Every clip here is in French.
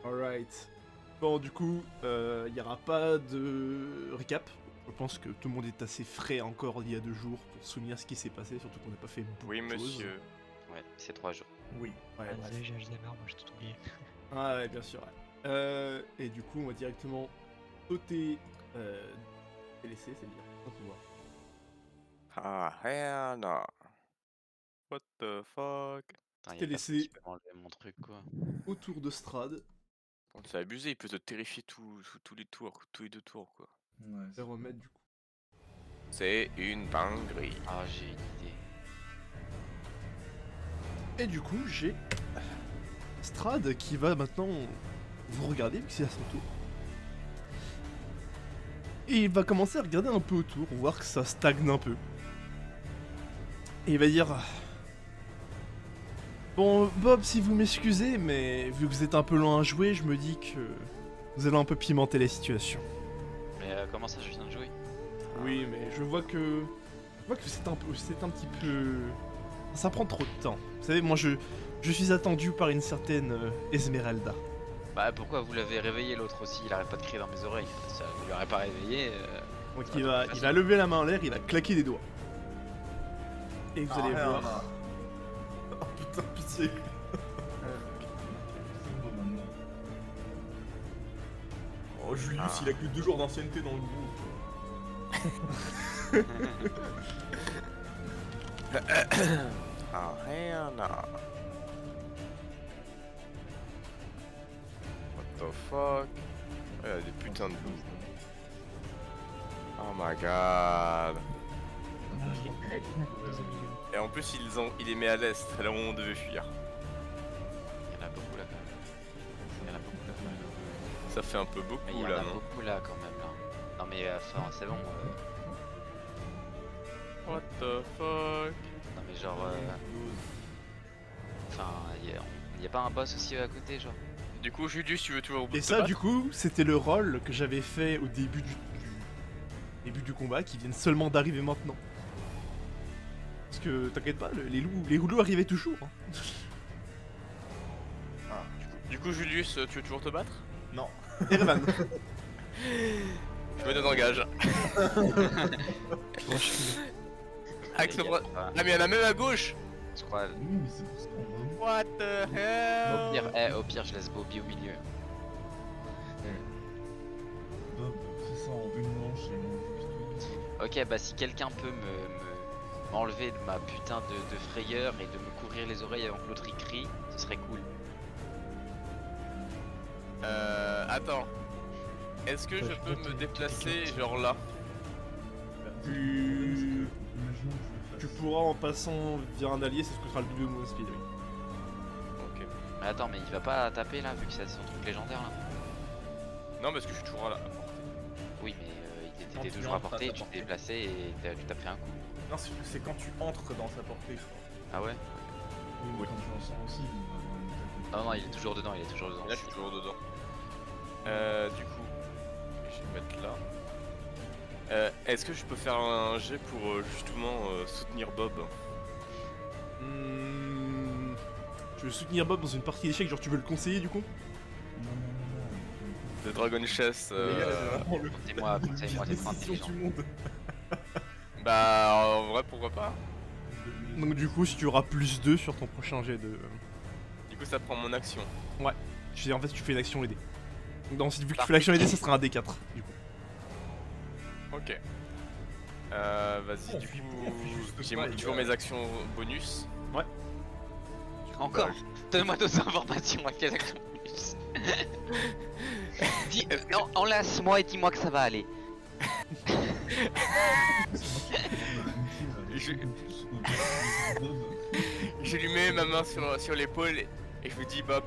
Alright. Bon, du coup, il n'y aura pas de récap. Je pense que tout le monde est assez frais encore il y a 2 jours pour se souvenir ce qui s'est passé, surtout qu'on n'a pas fait beaucoup Oui, de choses. monsieur. Ouais, c'est 3 jours. Oui, ouais, bref. Désolé, j'ai Alzheimer, moi j'ai tout oublié. Ah ouais, bien sûr. Ouais. Et du coup, on va directement sauter TLC, c'est bien. On peut voir. Ah, hell no. What the fuck? Putain, T'es y'a personne laissé. qui peut m'enlever mon truc quoi. Autour de Strad, On s'est abusé, il peut te terrifier tous les tours, tous les 2 tours, quoi. Ouais, je vais remettre du coup. C'est une dinguerie. Ah, j'ai une idée. Et du coup, j'ai Strad qui va maintenant vous regarder, vu que c'est à son tour. Et il va commencer à regarder un peu autour, voir que ça stagne un peu. Et il va dire... Bon, Bob, si vous m'excusez, mais vu que vous êtes un peu loin à jouer, je me dis que vous allez un peu pimenter la situation. Mais comment ça, je viens de jouer? Oui, mais je vois que... c'est un petit peu... Ça prend trop de temps. Vous savez, moi, je suis attendu par une certaine Esmeralda. Bah pourquoi vous l'avez réveillé l'autre aussi? Il arrête pas de crier dans mes oreilles. Ça, vous l'aurez pas réveillé. Donc ça il va va, être il facile. va lever la main en l'air, il va claquer des doigts. Et vous allez Ah, voir... Oh putain, pitié. Oh, Julius, il a que 2 jours d'ancienneté dans le groupe. Ah, hell no. What the fuck? Il y a des putains de loups. Oh my god. Et en plus, il les met à l'est, là où on devait fuir. Il y en a beaucoup là quand même. Il y en a beaucoup là quand même. Ça fait un peu Mais il beaucoup y en là, a non? beaucoup là quand même là. Non mais enfin c'est bon. What the fuck? Non mais genre. Enfin, y a pas un boss aussi à côté genre? Du coup, Julius, tu veux toujours Et te ça, battre? du coup, c'était le rôle que j'avais fait au début du combat, qui viennent seulement d'arriver maintenant. Parce que, t'inquiète pas, les rouleaux arrivaient toujours. Hein. Ah, du coup, Julius, tu veux toujours te battre? Non. Ervan. Je me désengage. Avec ce bras. Ah, mais il y en a même à gauche! Je crois. Oui, mais c'est pour ça qu'on va. What the hell? Au pire, je laisse Bobby au milieu. Bob, fais ça en une manche et on juste. Ok, bah si quelqu'un peut m'enlever de ma putain de frayeur et de me couvrir les oreilles avant que l'autre y crie, ce serait cool. Attends. Est-ce que je peux me déplacer genre là? Tu... Imaginons que je tu le fasse. pourras en passant via un allié, c'est ce que sera le double de mon speed, oui. Ok. Mais attends, mais il va pas taper là, vu que c'est son truc légendaire là? Non, parce que je suis toujours là. Oui, mais il Quand était tu toujours à entres à portée, sa tu t'es portée. déplacé et tu t'as pris un coup. Non, c'est quand tu entres dans sa portée, je crois. Ah ouais? Oui, mais quand tu en sors aussi, il va avoir une attaque. Non, non, il est toujours dedans, il est toujours dedans. Là, je suis toujours dedans. Du coup, je vais me mettre là. Est-ce que je peux faire un jet pour justement soutenir Bob? Tu veux soutenir Bob dans une partie d'échecs, genre tu veux le conseiller du coup? Non, non, non. Le Dragon Chess. Les gars, c'est vraiment le Conseille-moi, conseille-moi d'être décision intelligent. du monde. Bah, en vrai, pourquoi pas? Donc du coup, si tu auras plus 2 sur ton prochain jet de... Du coup, ça prend mon action. En fait, tu fais une action aidée. Donc ensuite, vu que tu fais l'action aidée, ça sera un D4, du coup. Ok. Vas-y, du coup, j'ai toujours mes actions bonus. Encore? Donne-moi d'autres informations à quelle action bonus. Dis, enlace-moi et dis-moi que ça va aller. Je lui mets ma main sur l'épaule et je lui dis Bob,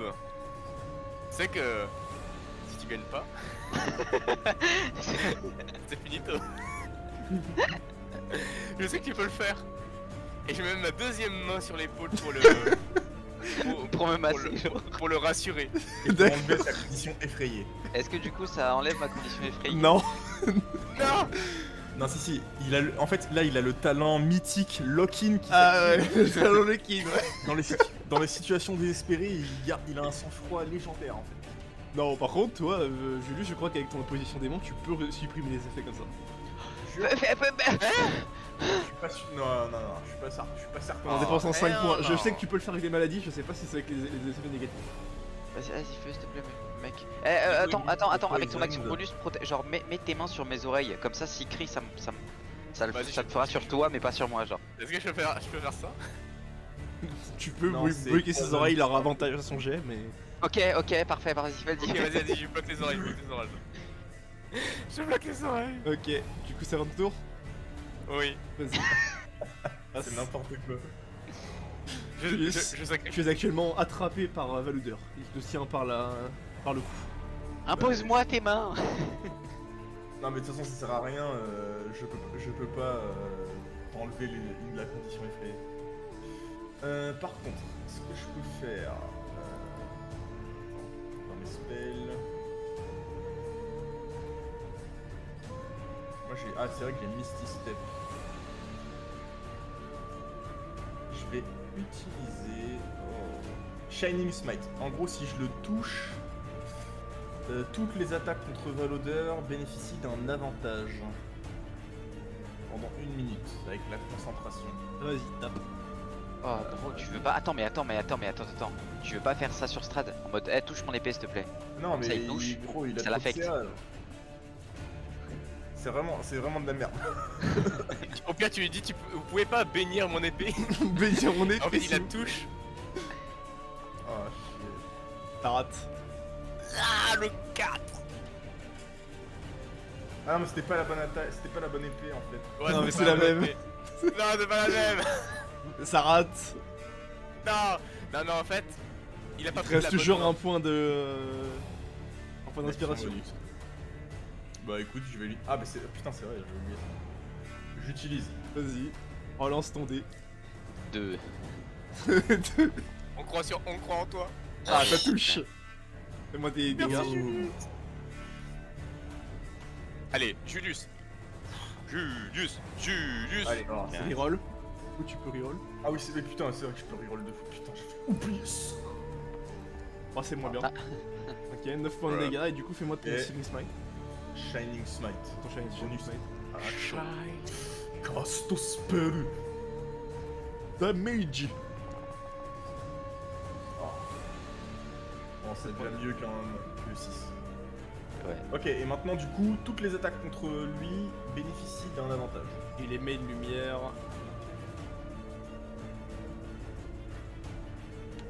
tu sais que si tu gagnes pas, c'est finito. Je sais que tu peux le faire. Et je mets ma deuxième main sur l'épaule pour le Pour me masser, genre. pour le rassurer. Et pour enlever sa condition effrayée. Est-ce que du coup ça enlève ma condition effrayée? Non. Non. Non, si, il a en fait, là, il a le talent mythique lock-in qui Ah ouais, s'active. c'est un le king, ouais. Dans les situations désespérées, il a un sang-froid légendaire en fait. Non, par contre, toi, Julius, je crois qu'avec ton position démon, tu peux supprimer les effets comme ça. Je suis pas sûr. Non, je suis pas certain. En dépensant 5 merde. points. Je sais que tu peux le faire avec les maladies, je sais pas si c'est avec les effets négatifs. Vas-y, fais s'il te plaît, mec. Attends, avec ton action bonus, genre mets tes mains sur mes oreilles, comme ça s'il crie, ça Vas-y, le fera sur toi, mais pas sur moi, genre. Est-ce que je peux faire ça? Tu peux Non, c'est bloquer ses pas oreilles, il aura avantage à son jet, mais. Ok, parfait, vas-y, Ok, vas-y, je bloque les oreilles, Je bloque les oreilles. Ok, du coup, c'est votre tour. Oui. Vas-y. C'est n'importe quoi. Je sacrifie. Tu es actuellement attrapé par Valuder. Il te tient par le cou. Impose-moi tes mains. Non, mais de toute façon, ça sert à rien. Je peux pas enlever la condition effrayée. Par contre, ce que je peux faire. Dans mes spells. Moi j'ai. Ah, c'est vrai que j'ai Misty Step. Je vais utiliser. Shining Smite. En gros, si je le touche, toutes les attaques contre Valodeur bénéficient d'un avantage. Pendant 1 minute, avec la concentration. Vas-y, tape. Oh gros, tu veux pas. Attends. Tu veux pas faire ça sur Strad en mode, touche mon épée s'il te plaît. Non, mais Ça, il touche, gros, il a ça trop de l'affecte. CA. C'est vraiment de la merde. Au pire, tu lui dis, vous pouvez pas bénir mon épée. Bénir mon épée. En fait, il la sinon. touche. Oh shit. T'as raté. Ah, le 4. Ah non, mais c'était pas la bonne attaque, c'était pas la bonne épée en fait. Ouais, Non, mais pas c'est la même. épée. Non, c'est pas la même. Ça rate. Non, en fait, il a pas Il te pris reste la bonne toujours main. un point de. Un point d'inspiration. Bah écoute, je vais lui. Ah, bah c'est. Putain, c'est vrai, j'ai oublié ça. J'utilise. Vas-y. Relance ton dé. 2. On croit en toi. Ah, ça touche. Fais-moi des dégâts. Merci, Julius. Allez, Julius. Allez, alors, C'est reroll. Ou tu peux reroll. Ah oui, mais putain, c'est vrai que je peux reroll 2 fois. Putain, j'ai fait oublier ça. Oh, c'est moins bien. Ah. Ok, 9 points de Voilà. dégâts et du coup, fais-moi ton Et- Shining Smite. Shining Smite. Ton Shining Smite. Ah, Casto spell. Damage. Bon, c'est déjà mieux que 6. Ouais. Ok, et maintenant, du coup, toutes les attaques contre lui bénéficient d'un avantage. Et les mains de lumière.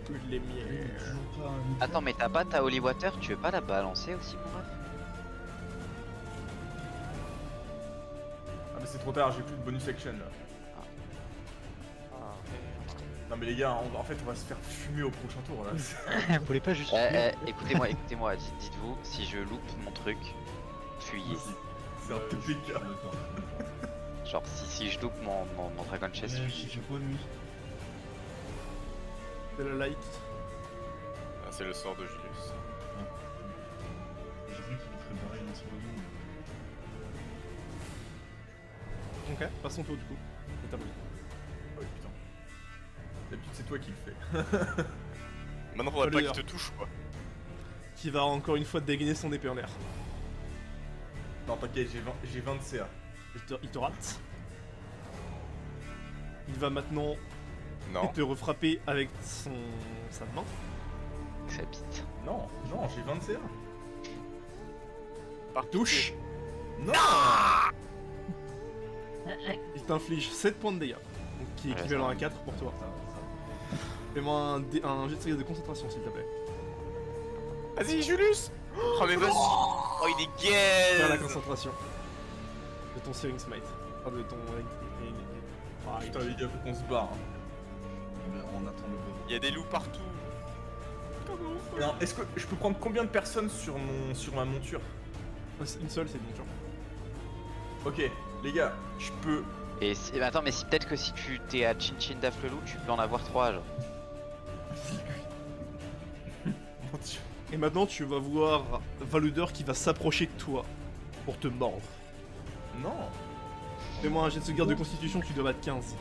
Toutes les lumières. Attends, mais t'as pas ta Holy Water, tu veux pas la balancer aussi, mon ref? Ah, mais c'est trop tard, j'ai plus de bonus action là. Ah, Non, mais les gars, en fait, on va se faire fumer au prochain tour là. Vous voulez pas juste. Écoutez-moi, dites-vous, si je loupe mon truc, fuyez. C'est un TPK. Genre, si je loupe mon Dragon Chest, fuyez. C'est le light. Ah, c'est le sort de Julius. J'ai vu qu'il ferait pareil dans ce moment. Ok, passe son tour du coup. Et t'as bonus. Ouais, putain. D'habitude, c'est toi qui le fais. Maintenant, faudrait pas Valeur. qu'il te touche, quoi. Qui va encore une fois dégainer son épée en l'air. Non, t'inquiète, j'ai 20 de CA. Il te rate. Il va maintenant Non. te refrapper avec sa main. Ça bite. Non, j'ai 20 de CA. Par Touche. Non. Il t'inflige 7 points de dégâts. Donc qui est Ouais, équivalent ça à 4 pour toi. Fais-moi un jet de sauvegarde de concentration s'il te plaît. Vas-y, Julius. Oh, mais vas-y. Oh, il est Faire la gaze. concentration. De ton Searing Smite. Enfin de ton... Ah, Putain, les gars, faut qu'on se barre. On attend le boss. Il y a des loups partout. Alors, est-ce que je peux prendre combien de personnes sur ma monture? Une seule c'est bon, genre. Ok, les gars, je peux. Et attends, mais peut-être que si tu t'es à Chin Chin Daflelou, tu peux en avoir 3, genre. Mon Dieu. Et maintenant tu vas voir Valuder qui va s'approcher de toi pour te mordre. Non. Fais-moi un jet de sauvegarde de constitution, tu dois battre 15.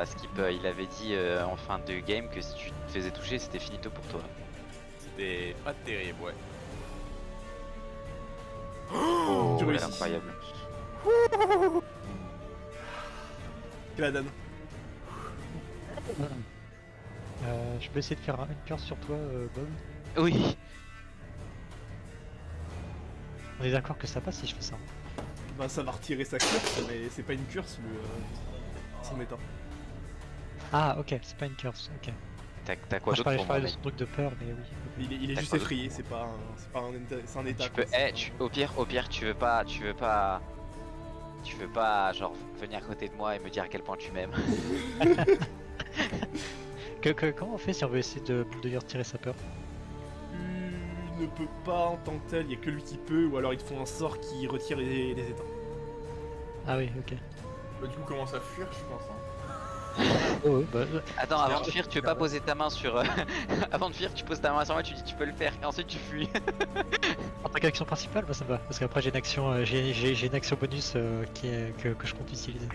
Skip, il avait dit en fin de game que si tu te faisais toucher, c'était finito pour toi. c'était pas terrible, ouais. Oh, Tu ouais, réussis. incroyable. Gladan. Je peux essayer de faire une curse sur toi, Bob. Oui. On est d'accord que ça passe si je fais ça. Bah ça va retirer sa curse, mais c'est pas une curse son état. Ah, ok, c'est pas une curse, ok. T'as quoi Moi, je d'autre parlais, pour je moi, parlais de mec ce truc de peur, mais oui. Il est T'as juste quoi effrayé, c'est pas un état. Tu peux, au pire, tu veux pas, genre venir à côté de moi et me dire à quel point tu m'aimes. Comment on fait si on veut essayer de lui retirer sa peur? Tu ne peux pas en tant que tel, il y a que lui qui peut, ou alors ils te font un sort qui retire les états. Ah oui, ok. Bah, du coup, commence à fuir, je pense. Hein. Oh, bah, Attends, avant de fuir, tu veux pas poser ta main sur. Avant de fuir, tu poses ta main sur moi, tu dis tu peux le faire, et ensuite tu fuis. en tant qu'action principale, bah, ça me va. Parce qu'après j'ai une action, j'ai une action bonus que je compte utiliser.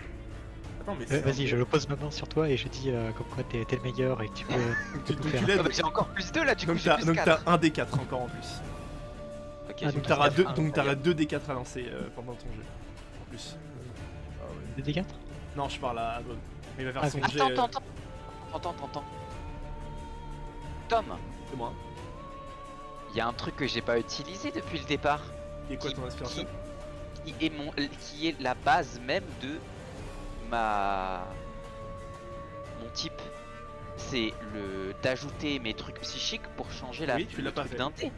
Attends, mais Vas-y, je pose ma main sur toi et je dis comme quoi t'es le meilleur et que tu peux Donc tout tu faire. l'aides. Ah bah, j'ai encore plus 2 là, du coup Donc j'ai plus t'as 4. un D4 encore en plus. Ok, Ah, j'ai Donc plus t'auras 4. deux, deux D4 à lancer pendant ton jeu. En plus. Des D4? Non, je parle à Bob. Il va faire Ah, son ok. jet. Attends. Tom, C'est moi. il y a un truc que j'ai pas utilisé depuis le départ. Et quoi ton inspiration? Qui est la base même de mon type. C'est le d'ajouter mes trucs psychiques pour changer Oui, tu le l'as pas truc fait. d'un dé.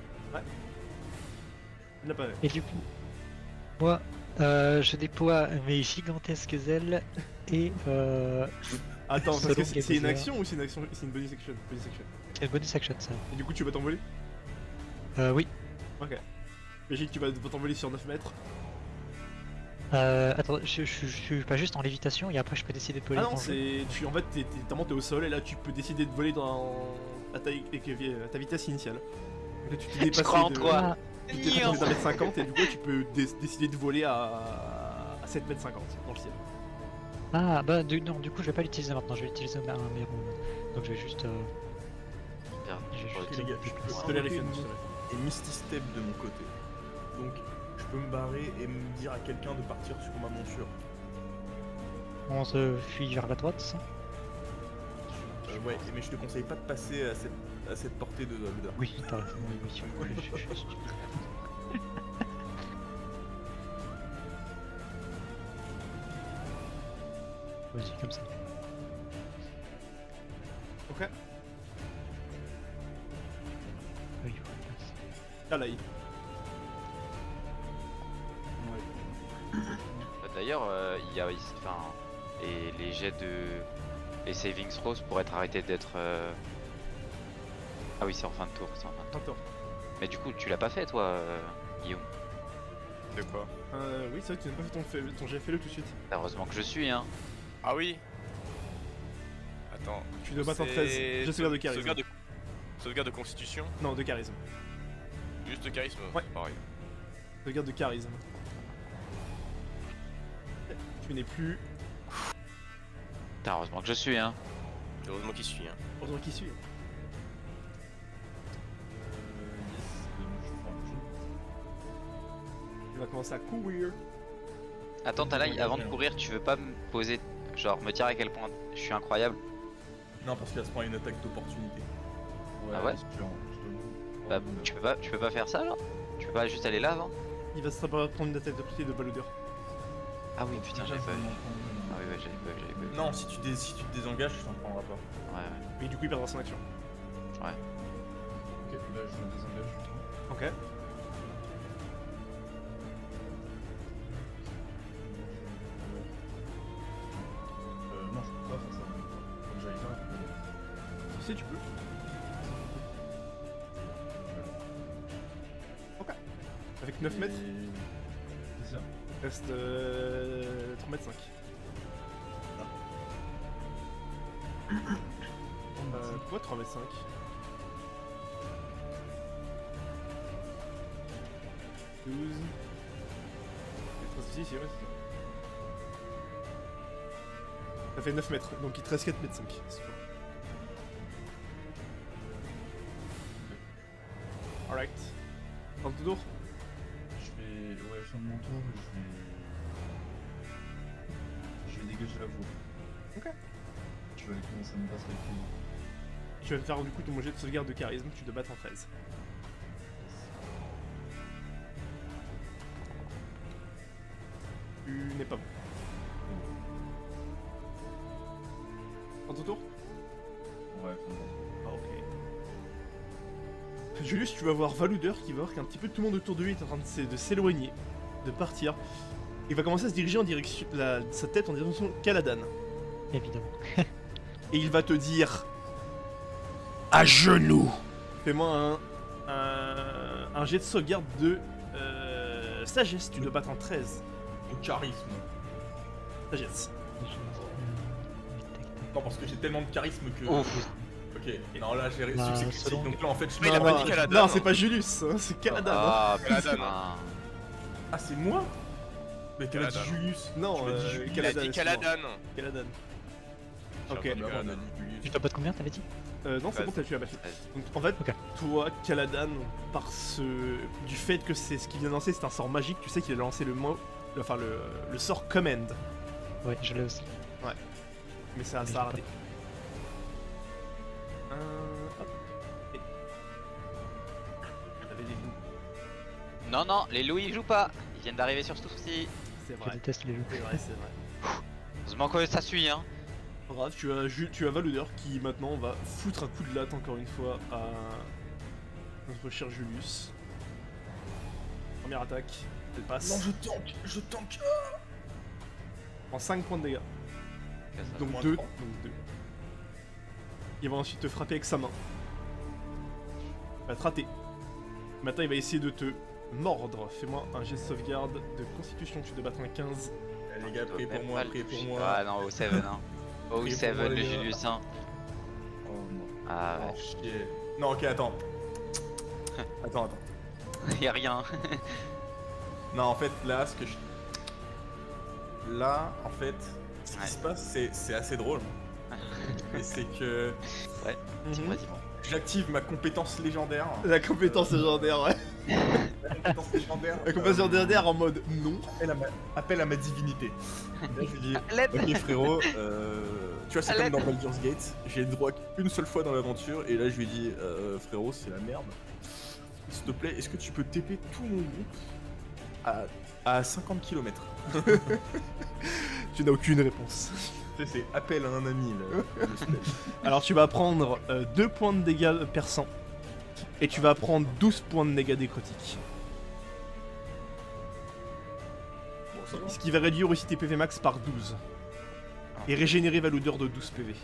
Il l'a pas fait. Et du coup, moi, je déploie mes gigantesques ailes et Attends, parce que Selon c'est les une besoins. action ou c'est une bonus action? c'est une bonus action ça. Et du coup, tu vas t'envoler? Oui. Ok. Imagine que tu vas t'envoler sur 9 mètres. Attends, je suis pas juste en lévitation et après je peux décider de voler. Ah non, quand je veux. en fait, t'es au sol et là tu peux décider de voler à ta vitesse initiale. Donc là, tu t'es dépassé crois en de, toi. tu t'es dépassé d'un mètre 50 et du coup tu peux décider de voler à 7 mètres 50 dans le ciel. Ah bah non, du coup je vais pas l'utiliser maintenant, je vais l'utiliser à un meilleur moment. Donc je vais juste. Merde, J'ai je juste- Ok, les gars, je peux Je te les refile, enlever je te les et Misty Step de mon côté. Donc, je peux me barrer et me dire à quelqu'un de partir sur ma monture. On se fuit vers la droite, ça? Ouais, mais je te conseille pas de passer à cette portée de Zelda. Oui, t'as raison, oui. Je suis stupide. Vas-y, comme ça. Ok. Oui, Ah là, il. D'ailleurs, il y a enfin, et les jets de les saving throws pour être arrêté d'être. Ah oui, c'est en fin de tour. C'est en fin de tour. Attends. Mais du coup, tu l'as pas fait toi, Guillaume. De quoi? Oui, c'est vrai que tu n'as pas fait ton jet, fais-le tout de suite. Heureusement que je suis, hein. Ah oui. Attends. Tu dois battre en c'est 13. Je sauvegarde de charisme. Sauvegarde de constitution? Non, de charisme. Juste de charisme? Ouais. C'est pareil. Sauvegarde de charisme. Tu n'es plus. Putain, heureusement que je suis, hein. Heureusement qu'il suit, hein. Heureusement qui suit. Tu vas commencer à courir. Attends, Talai, avant de courir, tu veux pas me poser, genre me dire à quel point je suis incroyable? Non, parce qu'elle se prend une attaque d'opportunité. Ah ouais? Bah, tu peux pas faire ça, genre? Tu peux pas juste aller là avant? Il va se prendre une attaque de de Balodeur. Ah oui, putain, j'avais pas vu. Ah oui, ouais, j'avais pas vu. Non, si tu te désengages, tu t'en prendras pas. Ouais, ouais. Et du coup, il perdra son action. Ok, bah je me désengage du tout. Ok. Non, je peux pas faire ça. Faut que j'aille là. Tu sais, tu peux. Ok. Avec 9 mètres, C'est ça. il reste 3 mètres 5. Quoi 3 mètres 5? « 12... » Si, ouais, c'est ça. Ça fait 9 mètres, donc il te reste 4 mètres 5. Alright. Dans ton tour. Je vais. Ouais, fin de mon tour, je vais dégager la voie. Ok. Je vais aller commencer à me battre avec lui. Tu vas te faire du coup ton jet de sauvegarde de charisme, tu dois battre en 13. Tu n'es pas bon. Dans ton tour. Ouais, fin de mon tour. Ah, ok. Julius, tu vas voir Valouder qui va voir qu'un petit peu tout le monde autour de lui est en train de s'éloigner, de partir. Il va commencer à se diriger en direction, sa tête en direction de Caladan. Évidemment. Et il va te dire à genoux. Fais-moi un jet de sauvegarde de sagesse. Tu dois battre en 13. Au charisme. Sagesse. Non, parce que j'ai tellement de charisme que. Ouf. Ok, non, là j'ai Bah, succès critique, selon- donc là en fait je Mais il a non, pas non, dit non. Caladan. Non, c'est pas Julius, hein, c'est Caladan. hein. Ah Caladan. putain. Ah, c'est moi. Mais t'as dit Caladan. Julius. Non, Tu m'as dit Julius. Il a Caladan. dit excuse-moi. Caladan. Caladan. J'ai Ok. entendu Ah, bah, on a Caladan. dit Julius. Tu dois battre combien, t'avais dit? Non, c'est bon, tu l'as battu. Donc en fait, Ok. toi, Caladan, du fait que c'est ce qu'il vient de lancer, c'est un sort magique, tu sais qu'il a lancé le sort Command. Ouais, je l'ai aussi. Mais ça Mais a j'ai raté. Hop. Et- T'avais des loups. Non, non, les loups ils jouent pas. Ils viennent d'arriver sur ce souci. C'est Je vrai. déteste les loups. C'est vrai, c'est vrai. Heureusement que ça suit, hein. Pas grave, tu as Valouder qui maintenant va foutre un coup de latte encore une fois à notre cher Julius. Première attaque, elle passe. Non, je tank. En 5 points de dégâts. Donc moins 2. trois. Donc 2. Il va ensuite te frapper avec sa main. Il va te rater. Maintenant il va essayer de te mordre. Fais-moi un jet de sauvegarde de constitution, tu dois battre un 15. Allez, les gars, priez pour Même moi, pas le priez pour toucher. moi. Ah non, au 7, hein. Au Priez pour 7, moi, le les gars. Julius, hein. Oh non. Ah Oh, ouais. chier. Non, ok, attends. Attends. Y'a rien. Non, en fait, là, ce que je. Là, en fait, ce qui Ouais. se passe, c'est assez drôle. Et c'est que Dis-moi, dis-moi. j'active ma compétence légendaire. La compétence légendaire, ouais. La compétence légendaire. La compétence légendaire en mode non. Appel à ma divinité. Là, je lui dis, L'aide. ok frérot, tu vois, c'est À comme l'aide. dans Baldur's Gate. J'ai le droit qu'une seule fois dans l'aventure, et là, je lui dis, frérot, c'est la merde. S'il te plaît, est-ce que tu peux TP tout mon groupe à 50 km? Tu n'as aucune réponse. C'est appel à un ami, le spell. Alors tu vas prendre 2 points de dégâts perçants. Et tu vas prendre 12 points de dégâts nécrotiques. Bon, ça va. Ce qui va réduire aussi tes PV max par 12. Et régénérer Valouder de 12 PV.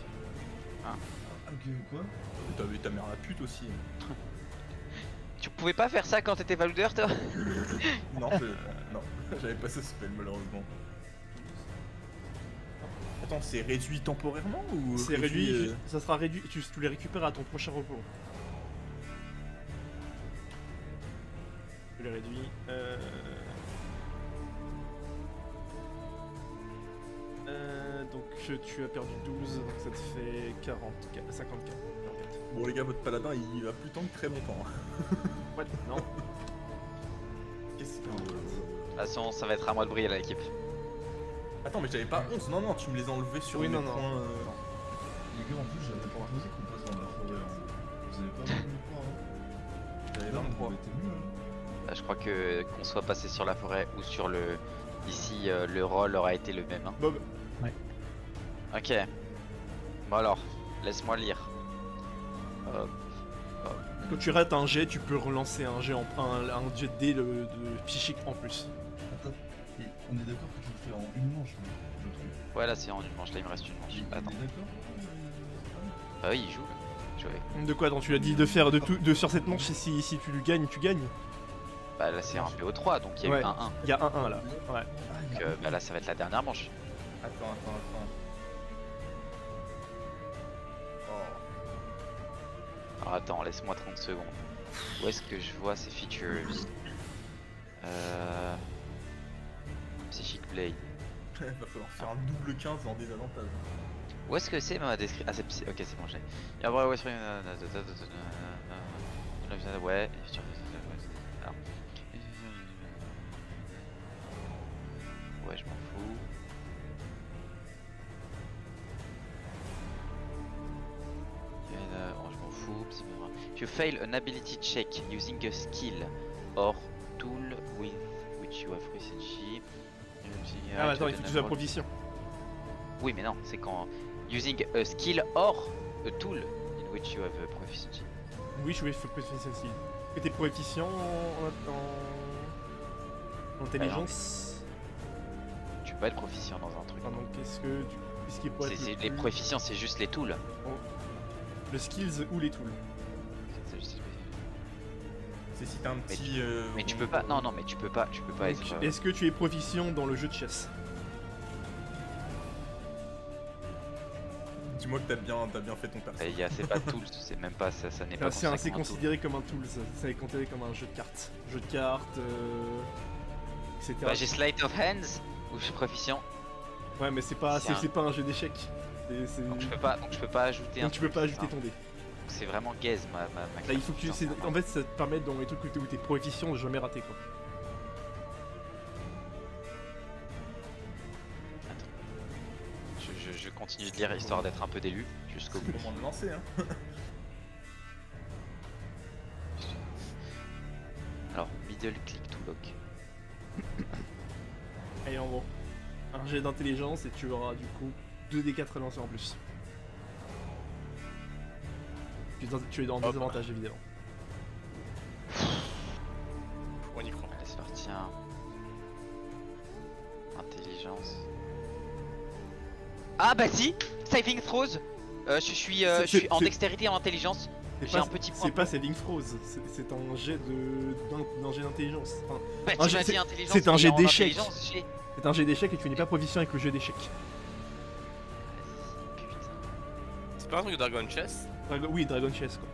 Ok, quoi? T'as vu ta mère la pute aussi. Tu pouvais pas faire ça quand t'étais Valouder, toi? Non, non, j'avais pas ce spell malheureusement. Attends, c'est réduit temporairement ou C'est réduit, ça sera réduit, tu les récupères à ton prochain repos. Tu les réduis. Donc tu as perdu 12, donc ça te fait 54, 54. Bon les gars, votre paladin il va plus tant que très longtemps. Ouais, non. Qu'est-ce que... De toute façon, ça va être à moi de briller là, l'équipe. Attends, mais j'avais pas 11, non, tu me les as enlevés sur Oui, mes non, non. points, Les gars, en plus, j'avais proposé qu'on passe dans la forêt. Hein. Vous avez pas voulu me croire, hein? J'avais Là, on 23. aurait été mieux, hein. Là, je crois que qu'on soit passé sur la forêt ou sur le... Ici, le rôle aura été le même. Hein. Bob, Ok. Bon alors, laisse-moi lire. Hop. quand tu rates un jet, tu peux relancer un jet, un jet de dé de psychique en plus. Attends, et on est d'accord que tu le fais en une manche, hein, je trouve. Ouais, là c'est en une manche, là il me reste une manche. On Attends. est d'accord? Ah oui, il joue. Je vais. De quoi? Attends, tu l'as dit de faire de tout, de sur cette manche, et si tu lui gagnes, tu gagnes. Bah là c'est un PO3, donc il y a Ouais. eu un 1. Il y a 1-1 là. Ouais. Ah, il y Donc a bah là ça va être la dernière manche. Attends. Oh. Alors attends, laisse-moi 30 secondes. Où est-ce que je vois ces features? Psychic Blade. Va falloir faire un double 15 en désavantage. Où est-ce que c'est ma description? Ah c'est ok, c'est bon, j'ai. Et après, ouais, ouais, Alors. Ouais, je m'en fous. Oh, je m'en fous. If you fail an ability check using a skill or tool with which you have proficiency. Ah, attends, il faut que tu sois proficient. Oui, mais non, c'est quand using a skill or a tool in which you have proficiency. Oui, je vais faire proficiency. Est-ce que t'es proficient en intelligence? Tu peux pas être proficient dans un truc. Ah, donc qu'est-ce qui pourrait être Les proficients, c'est juste les tools. le skills ou les tools? C'est si t'as un petit. Mais tu peux pas. Non, mais tu peux pas être. Est-ce que tu es proficient dans le jeu de chasse? Dis-moi que t'as bien fait ton personnage. C'est pas tools, c'est même pas ça, ça n'est pas C'est considéré comme un tool. considéré comme un tool, ça est considéré comme un jeu de cartes. Jeu de cartes, etc. Bah, j'ai Sleight of Hands où je suis proficient. Ouais, mais c'est pas un jeu d'échecs. Donc je peux pas ajouter un. Donc tu peux truc, pas ajouter hein. ton dé. Donc c'est vraiment gaze ma Là, il faut que tu. En fait, ça te permet dans les trucs où t'es proficient de jamais rater quoi. Je continue de lire histoire d'être un peu d'élu jusqu'au bout. Comment de lancer, hein. Alors, middle click to lock. Allez, en gros. Un jet d'intelligence et tu auras du coup 2d4 à lancer en plus. Tu es dans désavantage évidemment. On y croit. Allez, c'est parti. Hein. Intelligence. Ah bah si, saving throws. Je suis en dextérité et en intelligence. J'ai un petit point. C'est pas saving throws, c'est un jet d'un jet d'intelligence. Enfin, Bah, tu m'as dit intelligence. c'est un jet et en d'échecs. intelligence, j'ai- c'est un jet d'échecs et tu n'es pas proficient avec le jeu d'échecs. Putain. C'est pas un truc de Dragon Chess? Oui, Dragon Chess quoi.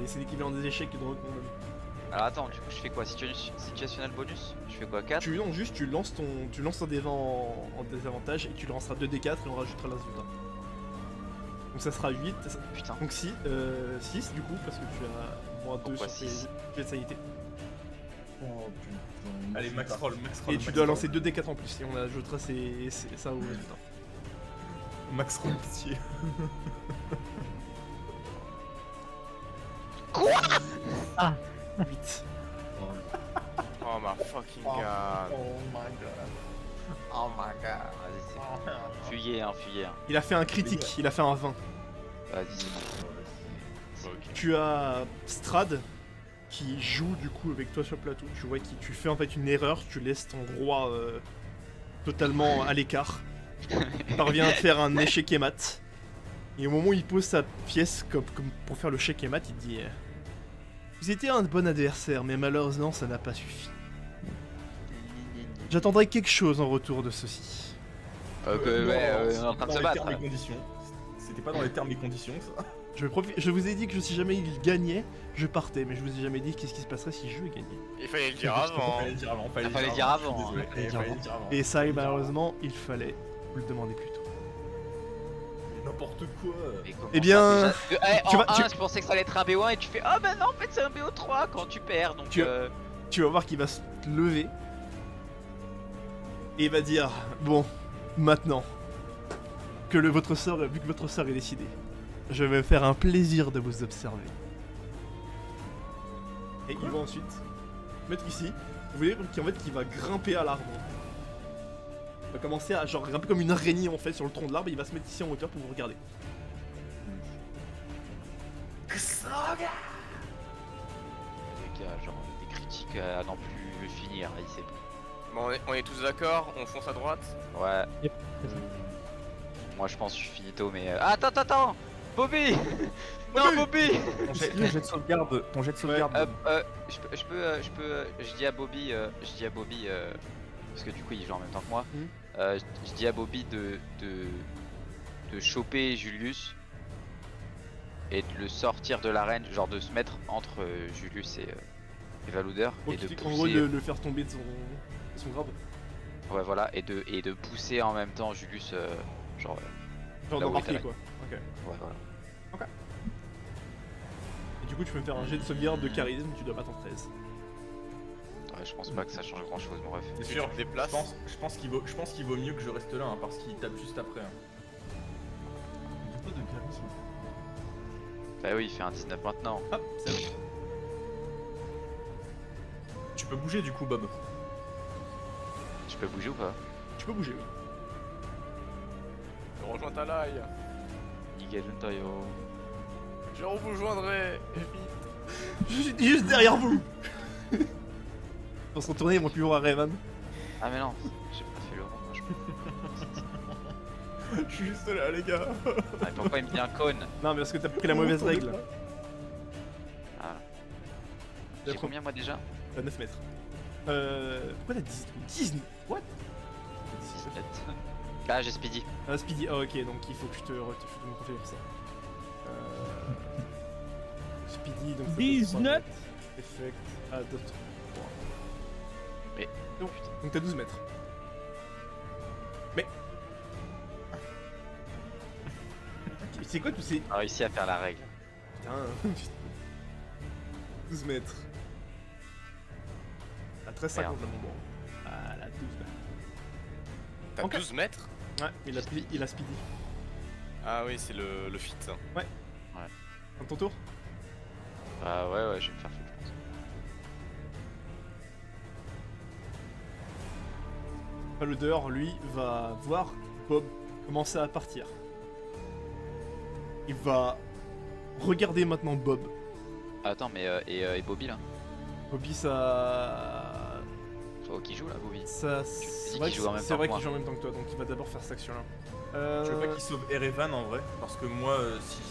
C'est l'équivalent des échecs dans le monde. Alors attends, du coup je fais quoi? Situationnel bonus? Je fais quoi? 4? Non, juste tu lances ton dé en désavantage et tu lanceras 2d4 et on rajoutera le résultat. Donc ça sera 8. Putain. Donc 6 du coup parce que tu as moins 2 Pourquoi sur tes 6? jets de sanité. Oh putain. Allez, max roll. Et tu dois lancer 2d4 en plus et on ajoutera ça au résultat. Max roll pitié. Quoi? 8. Oh my fucking god. Oh my god. Oh my god. Vas-y, c'est fuyez, hein, fuyez. Hein. Il a fait un critique, il a fait un 20. Vas-y, c'est bon. Ok. Tu as Strad qui joue du coup avec toi sur le plateau. Tu vois tu fais en fait une erreur, tu laisses ton roi totalement à l'écart. Il parvient à faire un échec et mat. Et au moment où il pose sa pièce comme pour faire le chèque et mat, il dit vous étiez un bon adversaire, mais malheureusement ça n'a pas suffi. J'attendrai quelque chose en retour de ceci. On est en train de se battre. C'était pas dans les termes et conditions ça. Je vous ai dit que si jamais il gagnait, je partais, mais je vous ai jamais dit qu'est-ce qui se passerait si je gagnais. Il fallait le dire avant. Fallait le dire avant. Fallait dire avant. Fallait le dire avant. Et ça, malheureusement, il fallait vous le demander plus tôt. N'importe quoi. Mais comment Eh bien, ça, déjà tu en vas- 1, je pensais que ça allait être un BO1 et tu fais ah bah non, en fait c'est un BO3 quand tu perds donc. Tu vas voir qu'il va se lever et il va dire bon, maintenant que vu que votre sort est décidé, je vais me faire un plaisir de vous observer. Et il va ensuite mettre ici. Vous voyez qu'il va grimper à l'arbre. Il va commencer à genre grimper comme une araignée en fait sur le tronc de l'arbre et il va se mettre ici en hauteur pour vous regarder. Les gars, genre des critiques à n'en plus finir, là, c'est Bon, on est tous d'accord, on fonce à droite. ouais. Yep, c'est ça. Moi je pense que je suis finito mais attends Bobby. Non Bobby. Ton jet de sauvegarde. Je dis à Bobby parce que du coup il joue en même temps que moi. Je dis à Bobby de choper Julius et de le sortir de l'arène, genre de se mettre entre Julius et Valouder Bon, et de en gros, pousser. le faire tomber de son grab. Ouais voilà et de pousser en même temps Julius genre Genre là où d'embarquer était quoi. Ok. ouais voilà. Et du coup, tu peux me faire un jet de sauvegarde de charisme, tu dois battre en 13. je pense pas que ça change grand chose, mon ref. C'est Est-ce que sûr, tu te déplaces? je pense qu'il vaut mieux que je reste là, hein, parce qu'il tape juste après. Hein. Il fait pas de charisme. Bah oui, il fait un 19 maintenant. Hop, c'est bon. Tu peux bouger du coup, Bob. Je peux bouger ou pas? Tu peux bouger, oui. Rejoins ta laille. Nickel, Tayo. Je vous joindrai. Vite. Je suis juste derrière vous. Pour se retourner, ils vont plus voir Rayman. Ah mais non, j'ai pas fait le rond. Moi, Je suis juste là, les gars. Ah, mais pourquoi il me dit un cône? Non, mais parce que t'as pris la mauvaise règle. Ah. J'ai combien moi déjà? T'as 9 mètres. Pourquoi t'as 10 What 17. Là j'ai Speedy. Ah, Speedy, ah ok, donc il faut que je te me confirme ça. Speedy, donc ça fait 19. 3 mètres. Effect, add 3. Mais- Donc t'as 12 mètres. Mais... C'est quoi tous ces... A réussi à faire la règle. Putain... 12 mètres. À 13,50 là mon bon. Ah la 12 mètres. T'as Ok. 12 mètres? Ouais, il a Speedy. Ah oui, c'est le fit. Dans ton tour? Bah ouais, je vais me faire foutre, je pense. L'odeur, lui, va voir Bob commencer à partir. Il va regarder maintenant Bob. Attends, mais et Bobby là? Bobby, ça... C'est toi qui joue là, Bobby? ça dis c'est vrai qu'il joue en même c'est temps vrai que qu'il moi. joue en même temps que toi, donc il va d'abord faire cette action-là. Je veux pas qu'il sauve Erevan en vrai, parce que moi,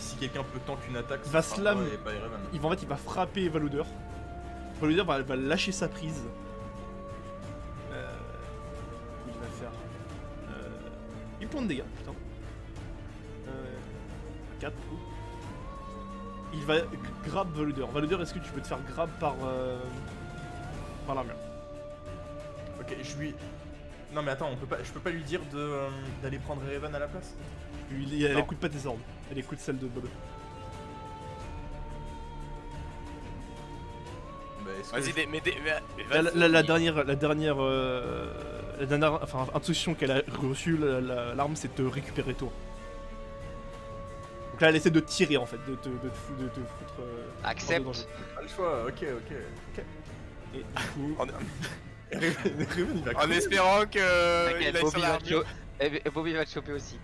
si quelqu'un peut tank une attaque, Il va ce sera slam. moi et pas Erevan. Il va, en fait, il va frapper Valodeur. Valodeur va lâcher sa prise. Il va faire... Il points de dégâts, putain. 4 du coup. Il va grab Valodeur. Valodeur, est-ce que tu peux te faire grab par l'armure? Ok, je lui... Non mais attends, je peux pas lui dire d'aller prendre Erevan à la place? Elle Non. écoute pas tes ordres. Elle écoute celle de Bob. Bah, est-ce que Vas-y, je- mais La dernière enfin, instruction qu'elle a reçue, l'arme, c'est de te récupérer toi. Donc là, elle essaie de tirer en fait, de te foutre. Accepte. hors de danger. Pas le choix, ok. Et du coup, Erevan il va en crever. espérant que T'inquiète, il aille sur l'armure. Bobby va te choper aussi.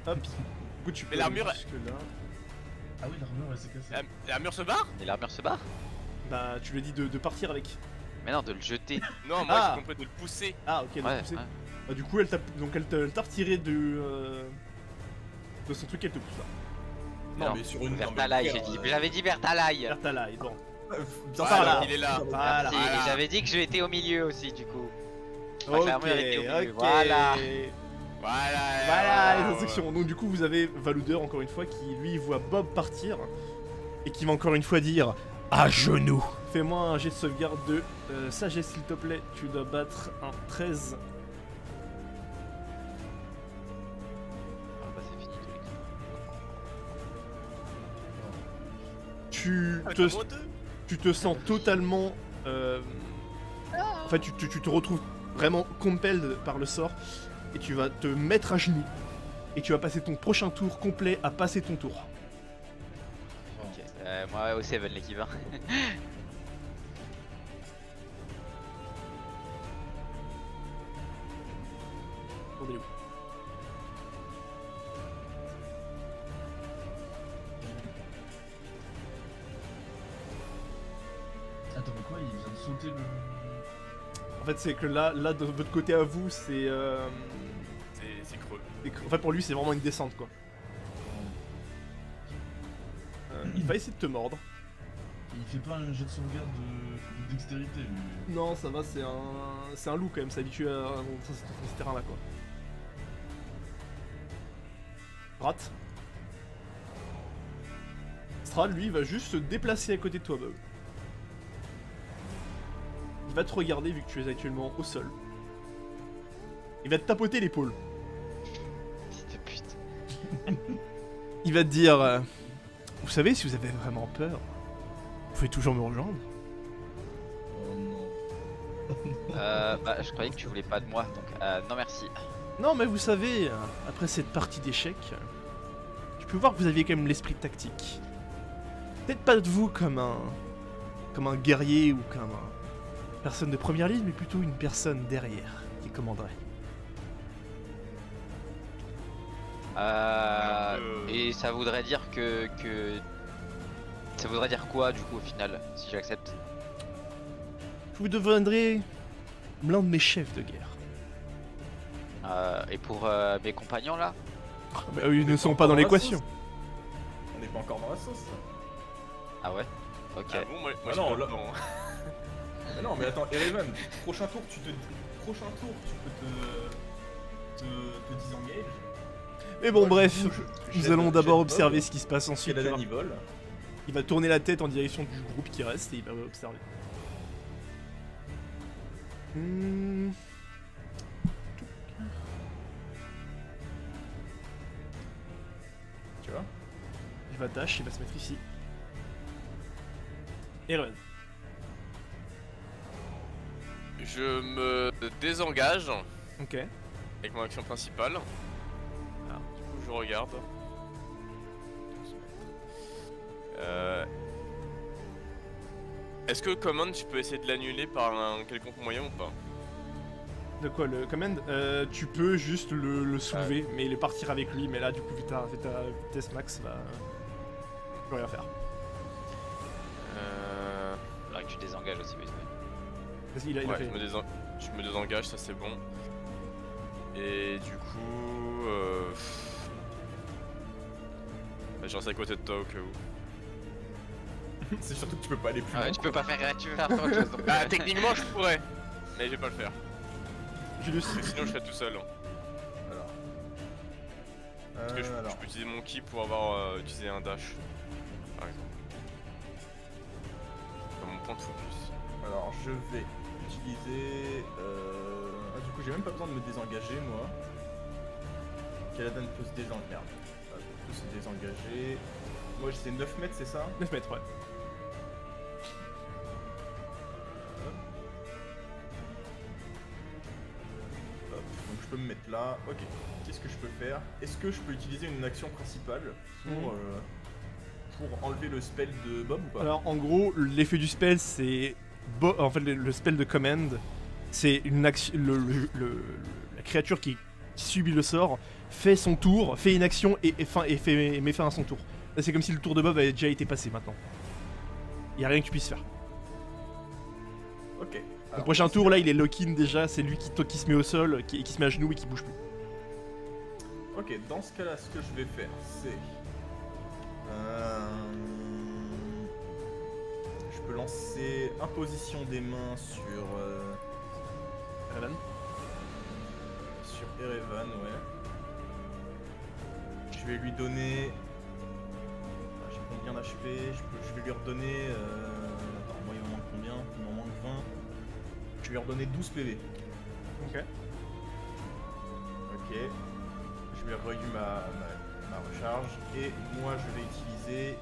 hop. Du coup, tu peux Mais l'armure, aller jusque là. Ah oui, l'armure elle s'est cassée. L'armure se barre? Et l'armure se barre? Bah, tu lui dis de partir avec. Mais non, de le jeter. Non, moi Ah. j'ai compris de le pousser. Ah, ok, donc Ouais, pousser. ouais. Bah, du coup, elle t'a retiré de son truc, elle te pousse là. Non mais sur une... Vers non, ta mais laille, frère, j'avais dit vers ta laille. Vers ta laille, bon. Bien Par là. sûr, Il est là. Voilà. Merci, voilà. et j'avais dit que je étais au milieu aussi du coup. Ok, que l'armure était au milieu, ok. voilà. Voilà les instructions. Donc du coup vous avez Valodeur encore une fois qui lui voit Bob partir et qui va encore une fois dire à genoux. Fais-moi un jet de sauvegarde de sagesse s'il te plaît. Tu dois battre un 13. Ah bah c'est fini tous les coups. Tu Ah, te, t'as moins deux. tu te sens totalement... En fait tu te retrouves vraiment compelled par le sort et tu vas te mettre à genoux et tu vas passer ton prochain tour complet à passer ton tour. Ok. Moi au 7 l'équipe 1. Attendez-vous. Attends, mais quoi, il vient de sauter le. En fait c'est que là de votre côté à vous c'est... C'est creux. En fait pour lui c'est vraiment une descente quoi. Il va essayer de te mordre. Il fait pas un jet de sauvegarde de dextérité lui. Non, ça va, c'est un loup quand même, c'est habitué à ce terrain là quoi. Rate. Strad lui va juste se déplacer à côté de toi, Bob. Il va te regarder vu que tu es actuellement au sol. Il va te tapoter l'épaule. Fils de pute. Il va te dire vous savez, si vous avez vraiment peur, vous pouvez toujours me rejoindre. Oh non. Bah, je croyais que tu voulais pas de moi, donc non merci. Non, mais vous savez, après cette partie d'échecs, je peux voir que vous aviez quand même l'esprit tactique. Peut-être pas de vous comme un guerrier ou comme une personne de première ligne, mais plutôt une personne derrière qui commanderait. Et ça voudrait dire que... Ça voudrait dire quoi, du coup, au final, si j'accepte? Vous deviendrez l'un de mes chefs de guerre. Et pour mes compagnons, là? Bah, ils ne sont pas dans l'équation. On n'est pas encore dans la sauce. Ah ouais? Ok. Ah bon, moi Ah je non, suis pas là- dedans, hein. Mais non, mais attends, Erevan, prochain tour, tu peux te disengage. Mais bon, Moi, bref, du coup, je nous jette- allons jette d'abord Bob, observer ce qui se passe Parce ensuite. qu'Eladan tu il vois. vole. Il va tourner la tête en direction du groupe qui reste et il va observer. Tu vois? Il va dash, il va se mettre ici. Erwan. Je me désengage Ok. avec mon action principale. Ah, du coup, je regarde. Est-ce que command, tu peux essayer de l'annuler par un quelconque moyen ou pas? De quoi le command Tu peux juste le soulever, mais il est partir avec lui. Mais là, du coup, vu ta vitesse max, bah, tu peux rien faire. Faudrait que tu désengages aussi, oui. Parce qu'il a, il a Ouais, fait. je me désengage, ça c'est bon. Et du coup, bah, je reste à côté de toi au cas où. C'est surtout que tu peux pas aller plus Ouais, loin. tu peux pas faire, tu veux faire autre chose. Donc, Bah, techniquement, je pourrais, mais je vais pas le faire. Julius. Parce que sinon, je serais tout seul. Alors. Parce que je alors. peux utiliser mon ki pour avoir utilisé un dash, par exemple. Comme mon point de focus. Alors, je vais utiliser. Ah, du coup, j'ai même pas besoin de me désengager, moi. Kaladan peut se désengager. Merde. Peut se désengager. Moi, c'est 9 mètres, c'est ça? 9 mètres, ouais. Hop, donc je peux me mettre là. Ok. Qu'est-ce que je peux faire? Est-ce que je peux utiliser une action principale pour, pour enlever le spell de Bob ou pas? Alors, en gros, l'effet du spell, c'est. En fait, le spell de command, c'est une action. La créature qui subit le sort fait son tour, fait une action et met fin à son tour. Là, c'est comme si le tour de Bob avait déjà été passé maintenant. Il y a rien que tu puisses faire. Ok. Le Alors, prochain tour, là, il est lock-in déjà, c'est lui qui se met au sol, qui se met à genoux et qui bouge plus. Ok, dans ce cas-là, ce que je vais faire, c'est. Je peux lancer imposition des mains sur. Evan. Sur Erevan, ouais. Je vais lui donner. Ah, j'ai combien d'HP? Je vais lui redonner. Attends, moi il m'en manque combien? Il m'en manque 20. Je vais lui redonner 12 PV. Ok. Ok. Je vais re ma recharge. Et moi je vais utiliser.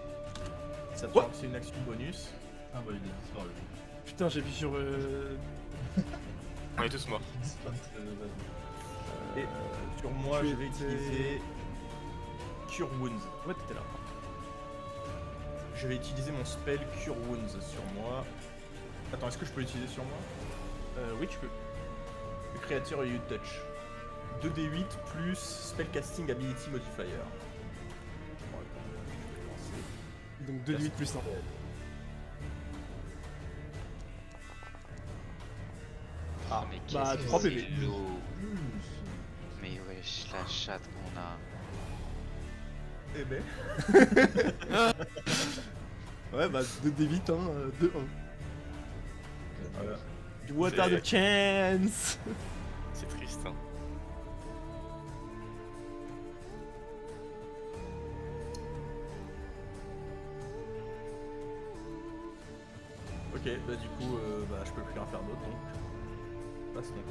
Ça te Ouais. c'est une action bonus. Ah bah il est disparu. Putain, j'ai vu sur. On est tous morts. Il disparaît, vas-y. Et sur moi tu je vais étais- utiliser Cure Wounds. Ouais, t'étais là. Je vais utiliser mon spell Cure Wounds sur moi. Attends, est-ce que je peux l'utiliser sur moi? Oui, tu peux. Le créature you touch. 2d8 plus spellcasting ability modifier. Bon, attends, je vais lancer. Donc 2 de 8 plus 1. Ah, mais qu'est-ce bah, que 3 c'est PV. lourd. Plus. Mais wesh, la chatte qu'on a. Eh ben. Ouais, bah 2 de 8, hein, 2 1. Voilà. What are the chance? C'est triste, hein. Ok, bah du coup, bah, je peux plus rien faire d'autre donc. Passe ton tour.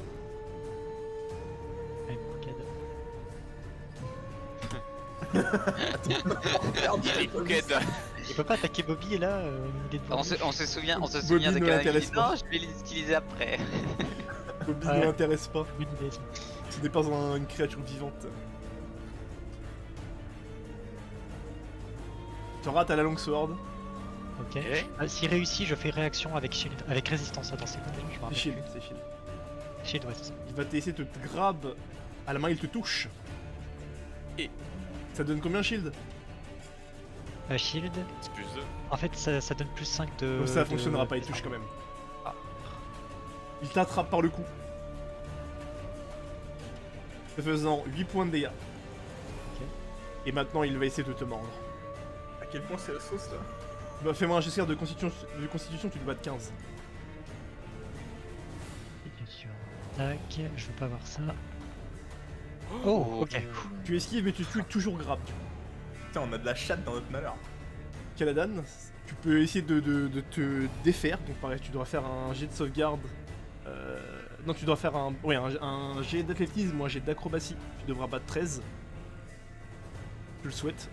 Allez, mon cadeau. Il est coquette. Il peut pas attaquer Bobby et là, il est devant. On se souvient Bobby de ne quelqu'un qui l'intéresse dit pas. non, je vais les utiliser après. Bobby Ouais. ne l'intéresse pas. Bonne idée, ça. Ce n'est pas une créature vivante. Tu rates à la longsword. Ok. Ok. S'il réussit, je fais réaction avec shield, avec résistance. Attends, c'est quoi déjà? Je me C'est rappelle shield, plus. c'est shield. Shield, ouais, c'est ça. Il va essayer de te grab à la main, il te touche. Et ça donne combien shield? Shield, c'est plus 2. en fait, ça donne plus 5 de. Donc ça de- fonctionnera pas, il touche quand même. Il t'attrape par le cou. Te faisant 8 points de dégâts. Et maintenant il va essayer de te mordre. À quel point c'est la sauce là? Bah fais-moi un gestion de constitution, tu dois battre 15. Bien sûr. Tac, je veux pas voir ça. Oh, ok. Tu esquives mais tu tues toujours grab. Putain, on a de la chatte dans notre malheur. Caladan, tu peux essayer de te défaire. Donc pareil, tu dois faire un jet de sauvegarde. Non, tu dois faire un jet d'athlétisme ou un jet d'acrobatie. Tu devras battre 13. Je le souhaite.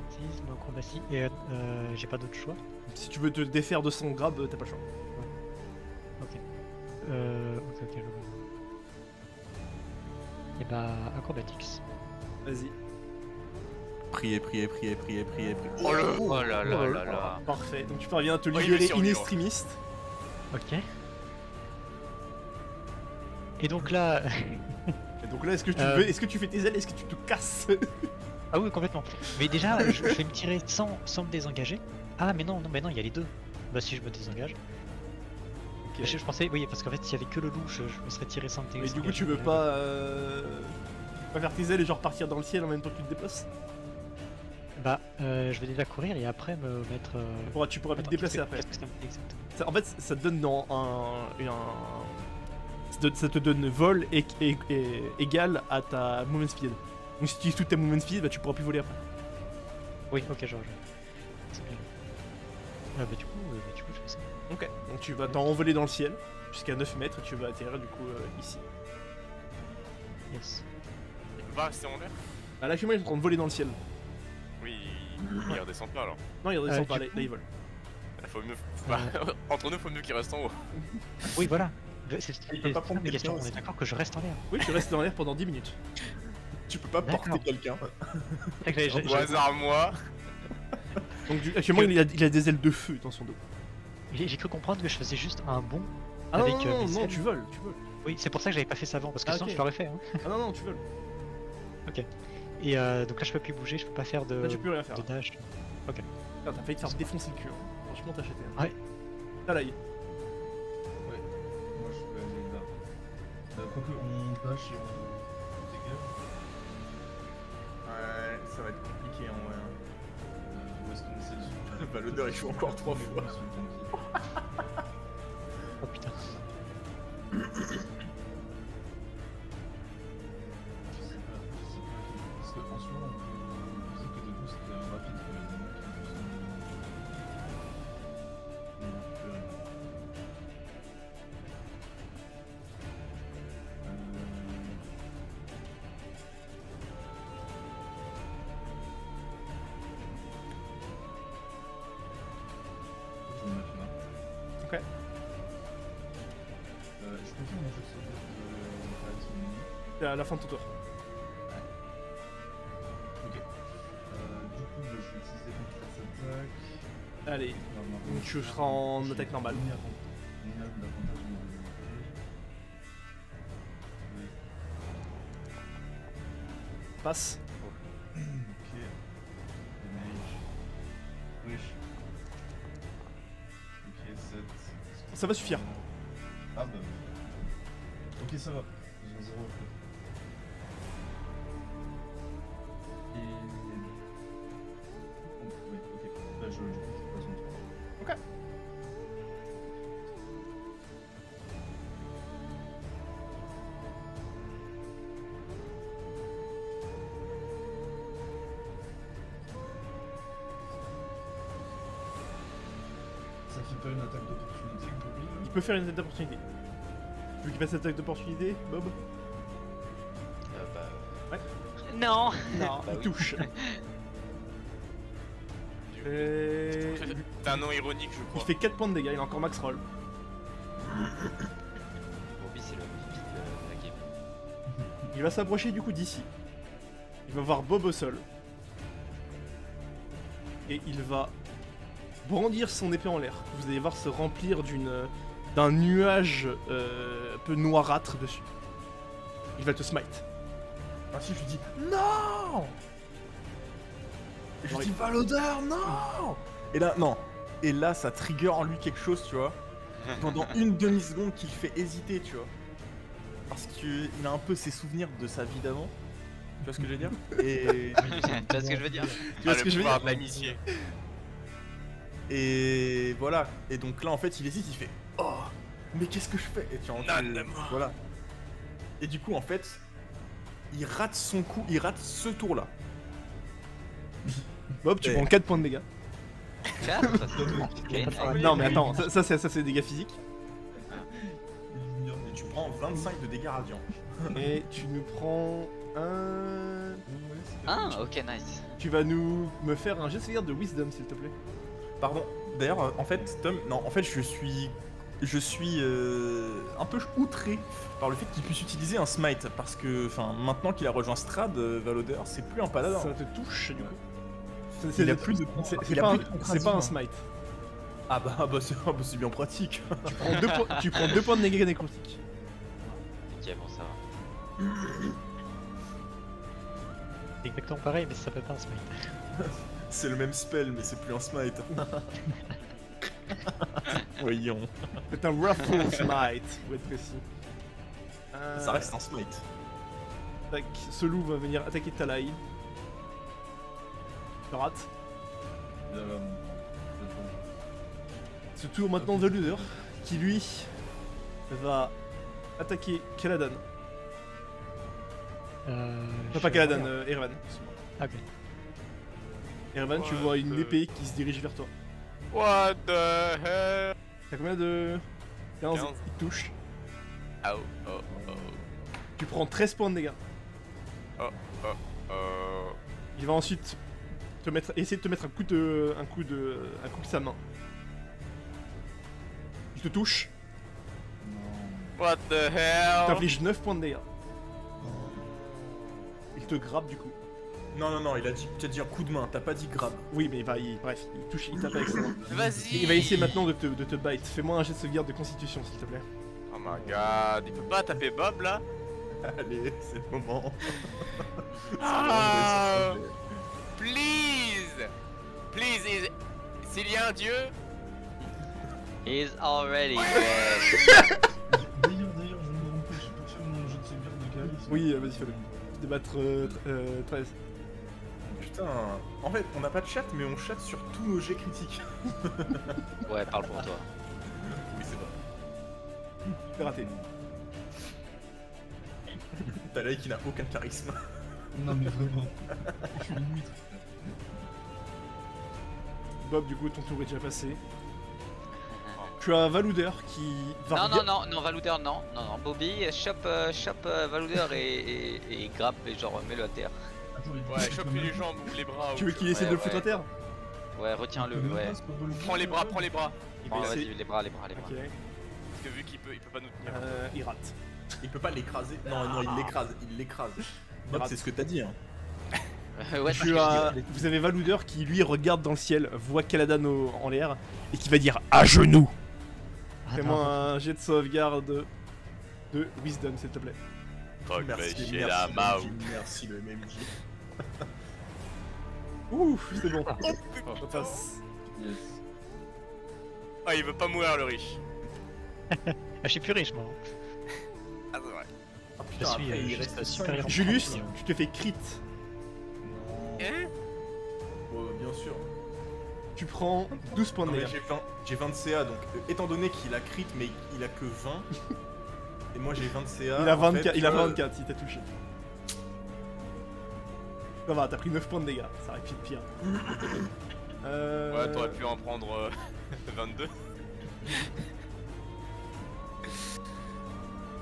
Athlétisme, acrobatie. Et j'ai pas d'autre choix. Si tu veux te défaire de son grab, t'as pas le choix. Ok, ok, je vois. Et bah, acrobatics. Vas-y. Priez. Oh là là là là. Parfait. Donc tu parviens à te Oui, mais libérer in survivre. extremis. Ok. Et donc là. Et donc là, est-ce que tu fais tes ailes? Est-ce que tu te casses? Ah oui, complètement. Mais déjà, je vais me tirer sans me désengager. Ah, mais non, il y a les deux. Bah, si je me désengage. Ok. Je pensais, oui, parce qu'en fait, s'il y avait que le loup, je me serais tiré sans me Mais désengager. du coup, tu veux pas faire tes ailes et genre partir dans le ciel en même temps que tu te déplaces? Bah, je vais déjà courir et après me mettre. Tu pourras te Attends, déplacer qu'est-ce après. que ça me dit exactement? En fait, ça te donne ça te donne vol égal à ta movement speed. Donc si tu utilises toute ta movement speed, bah, tu pourras plus voler après. Oui, ok, je rejoins. C'est bien. Bah, du coup, je fais ça. Ok. Donc tu vas t'envoler dans le ciel jusqu'à 9 mètres et tu vas atterrir du coup ici. Yes. Il peut pas rester en l'air? Ah là, actuellement, il est en train de voler dans le ciel. Oui, il redescend pas alors. Non, il redescend pas, du là il vole. Faut mieux... Entre nous, faut mieux qu'il reste en haut. Oui, voilà. Il peut pas prendre mes questions. quelqu'un On est aussi. d'accord que je reste en l'air. Oui, tu restes dans l'air pendant 10 minutes. Tu peux pas D'accord. porter quelqu'un. C'est vrai que Au hasard, moi. Donc actuellement, il a des ailes de feu dans son dos. j'ai cru comprendre que je faisais juste un bond. Ah Avec, non, non, mes non, ailes. tu voles. Oui, c'est pour ça que j'avais pas fait ça avant, parce que Ah, sinon ok. je l'aurais fait. Hein. Ah non, non, tu voles. Et donc là je peux plus bouger, je peux pas faire de, Là, tu peux rien faire. de dash. Putain, t'as failli te faire défoncer le cul. Hein. Franchement, t'as acheté. Ouais. T'as là. Ouais. Moi je vais aller là. Quoique on dash et on dégage. Ouais, ça va être compliqué en vrai. Où est-ce qu'on essaie de se Bah, l'odeur, il joue encore 3 fois. Oh putain. Je sais pas. Parce que en ce moment, on disait que debout c'était rapide pour les moments qui nous sont. Je vais mettre là. Ok. Je peux faire mon jeu de sauvegarde de charisme. C'est à la fin de ton tour. Ok. Du coup, je vais utiliser contre les attaques. Allez, donc tu seras en attaque normale. Passe. Ok. Mage. Wesh. Ok, 7. Ça va suffire. Ah bah. Ok, ça va. Ils ont 0 après. Et. Oui, ok. Bah, je passe mon tour. Ok. Ça fait pas une attaque d'opportunité, Bobby là Il peut faire une attaque d'opportunité. Tu veux qu'il fasse attaque d'opportunité, Bob? Bah. Ouais. Non. Non, Bah il oui. touche. Et... C'est un nom ironique, je Il crois. fait 4 points de dégâts, il a encore max roll. Bobby, c'est le MVP de la game. Il va s'approcher du coup d'ici. Il va voir Bob au sol. Et il va brandir son épée en l'air. Vous allez voir se remplir d'un nuage un peu noirâtre dessus. Il va te smite. Ainsi, je lui dis non. Je lui dis Valodeur, non. Et là, non. Et là, ça trigger en lui quelque chose, tu vois. Pendant une demi-seconde qu'il fait hésiter, tu vois. Parce qu'il a un peu ses souvenirs de sa vie d'avant. Tu vois ce que je veux dire? Et... Tu vois ce que je veux dire? Tu vois ce le que je veux pouvoir dire? de l'amitié. Et voilà. Et donc là, en fait, il hésite, il fait oh, mais qu'est-ce que je fais? Et tu vois, voilà. Et du coup, en fait, il rate son coup, il rate ce tour-là. Bob, tu Et- prends 4 points de dégâts. 4. Ok, nice. Non mais attends, ça c'est des dégâts physiques. Et tu prends 25 de dégâts radiants. Et tu nous prends un... Ah, ok, nice. Tu vas me faire un jet de sauvegarde de Wisdom s'il te plaît. Pardon. D'ailleurs, en fait, Tom, non, en fait, je suis un peu outré par le fait qu'il puisse utiliser un smite parce que, enfin, maintenant qu'il a rejoint Strad, Valodeur, c'est plus un paladin. Ça te touche du coup. Il a plus de. C'est il a pas, plus de c'est pas un concradine. smite. Ah bah c'est bien pratique. Tu prends 2 points de dégâts nécrotiques. Ok, bon, ça va. C'est exactement pareil, mais ça s'appelle pas un smite. C'est le même spell, mais c'est plus un smite. Voyons. C'est un Ruffle Smite, pour être précis. Ça reste un smite. Tac, ce loup va venir attaquer Talai. Tu rates. Ce tour maintenant de Luder, qui lui va attaquer Caladan. Non, pas Caladan, Erevan. excuse-moi. Ah, ok. Erevan, tu Ouais, vois une épée qui se dirige vers toi. What the hell? T'as combien de... 15, 15. il te touche. Oh, oh, oh. Tu prends 13 points de dégâts. Il va ensuite essayer de te mettre un coup de sa main. Il te touche, What the il hell? t'inflige 9 points de dégâts. Il te grappe du coup. Non, il a dit peut-être dit un coup de main, t'as pas dit grab. Oui, mais bref, il touche, il tape avec sa main. Vas-y! Il va essayer maintenant de te bite. Fais-moi un jet de sauvegarde de constitution s'il te plaît. Oh my god, il peut pas taper Bob là? Allez, c'est le moment. Ah! Please! Please, s'il y a un dieu? He's already dead. D'ailleurs, je me rends compte, j'ai pas fait mon jeu de sauvegarde de charisme. Oui, vas-y, fais-le. Débattre 13. Putain, en fait, on n'a pas de chat, mais on chatte sur tous nos jets critiques. Ouais, parle pour toi. Oui, c'est vrai. C'est raté. T'as l'œil qui n'a aucun charisme. Non, mais vraiment. Je suis une huître. Bob, du coup, ton tour est déjà passé. Tu as Valouder qui va... Non, Valouder, non. Bobby, chope Valouder et grappe et genre mets-le à terre. Attends, Ouais, chope-lui les jambes ou les bras. Tu ou- veux qu'il essaie de le foutre à terre? Ouais, retiens-le, ouais. Prends les bras, prends les bras. Il va Bon, essayer... vas-y, les bras. Ok. Parce que vu qu'il peut pas nous tenir. Il rate. Il peut pas l'écraser. Non, il l'écrase. Bob, c'est ce que t'as dit, hein. Ouais, Vous avez Valouder qui lui regarde dans le ciel, voit Caladan en l'air et qui va dire à genoux. Ah, Fais-moi non. un jet de sauvegarde de Wisdom s'il te plaît. Chez la Mao. Merci le MMJ. Ouf, c'est bon. Oh, Ça passe. Yes. Ah, il veut pas mourir le riche. Ah, je suis plus riche, moi. Ah, c'est vrai. Ah Je putain, suis après, il juste reste supérieur. 5. Julius, tu te fais crit. Non. Hein? Bien sûr. Tu prends 12 points de Non, mais dégâts. j'ai 20 de CA, donc étant donné qu'il a crit, mais il a que 20, et moi j'ai 20 de CA. Il a en 24, fait, il a 24 si t'as touché. Ça va, t'as pris 9 points de dégâts, ça aurait pu être pire. Ouais, t'aurais pu en prendre 22.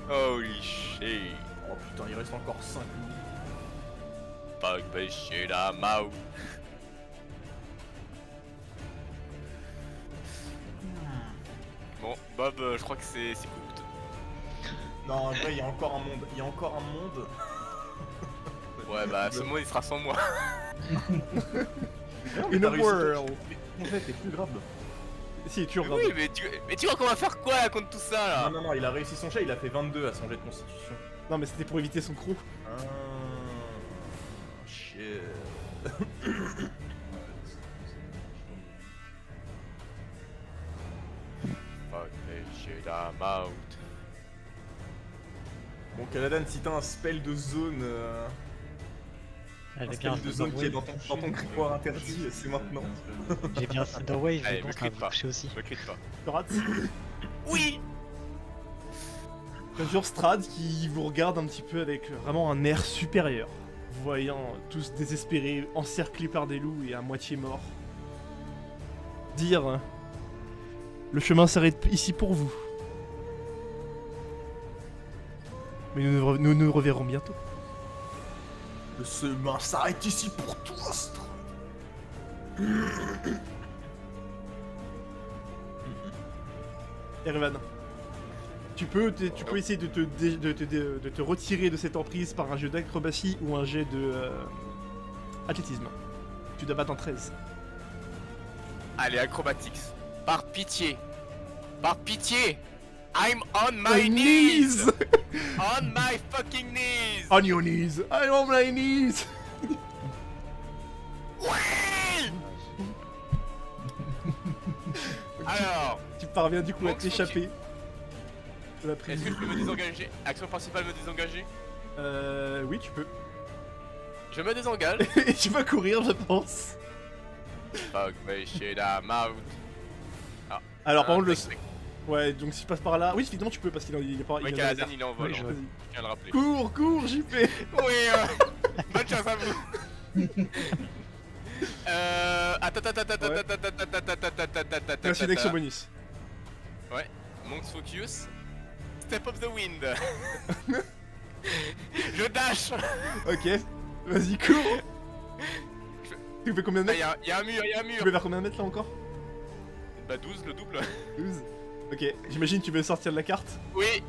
Holy shit. Oh putain, il reste encore 5 loups. Pas chez la Mao. Bon, Bob, je crois que c'est cooked. Non, en vrai, il y a encore un monde. Il y a encore un monde. Ouais, bah ce monde il sera sans moi. In a world. En fait, c'est plus grave. Si, tu Mais regardes. oui, mais tu vois qu'on va faire quoi là contre tout ça là? Non, il a réussi son jet, il a fait 22 à son jet de constitution. Non, mais c'était pour éviter son crew. Ah, shit. Fuck, j'ai la mouth. Bon, Caladan, si t'as un spell de zone. Un Avec spell un de zone qui est dans ton critoire interdit, c'est maintenant. J'ai bien Thunderwave, Allez, mais bon, me ça va crie vous pas. toucher aussi. Je crie pas. Tu rates. Oui. T'as toujours Strad qui vous regarde un petit peu avec vraiment un air supérieur. Voyant tous désespérés, encerclés par des loups et à moitié morts. Dire... Le chemin s'arrête ici pour vous. Mais nous nous reverrons bientôt. Le chemin s'arrête ici pour toi, Strad. Erevan, tu peux essayer de te retirer de cette emprise par un jeu d'acrobatie ou un jet de athlétisme. Tu dois battre un 13. Allez, acrobatics. Par pitié. Par pitié. I'm on my knees. On my fucking knees. On your knees! I'm on my knees! Oui. Alors, Tu parviens du coup à Monk t'échapper de la est-ce prison. que je peux me désengager? Action principale, me désengager? Oui, tu peux. Je me désengage. Et tu vas courir, je pense. Fuck, mais shit, I'm out. Alors, par Ah, contre, le. tac, tac. Ouais, donc si tu passes par là. Oui, évidemment, tu peux parce qu'il est pas. Ouais, il est Caladan, laser. il est en vol. Oui, je hein. vois. Vas-y. Je viens de le rappeler. Cours, JP! Oui, bonne chance à vous. Merci une action bonus. Monk's Focus. Step of the Wind. Je dash. Ok, vas-y, cours! Tu fais combien de mètres? Y'a un mur, y'a un Tu mur. veux vers combien de mètres là encore? Bah 12, le double. 12. Ok, j'imagine que tu veux sortir de la carte. Oui.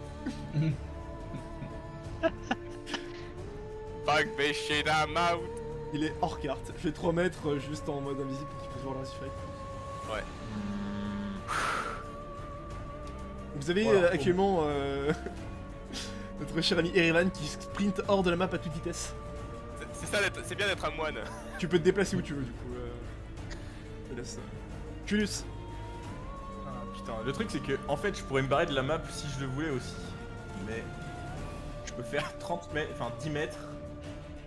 Fuck, mais shit, I'm out. Il est hors carte. Je fais 3 mètres juste en mode invisible pour qu'il puisse voir le reste du fight. Ouais. Vous avez Voilà, actuellement notre cher ami Erevan qui sprint hors de la map à toute vitesse. C'est ça, c'est bien d'être un moine. Tu peux te déplacer où tu veux du coup. Je te laisse. Julius. Ah, putain, le truc c'est que en fait je pourrais me barrer de la map si je le voulais aussi. Mais je peux faire 30 mètres, enfin 10 mètres.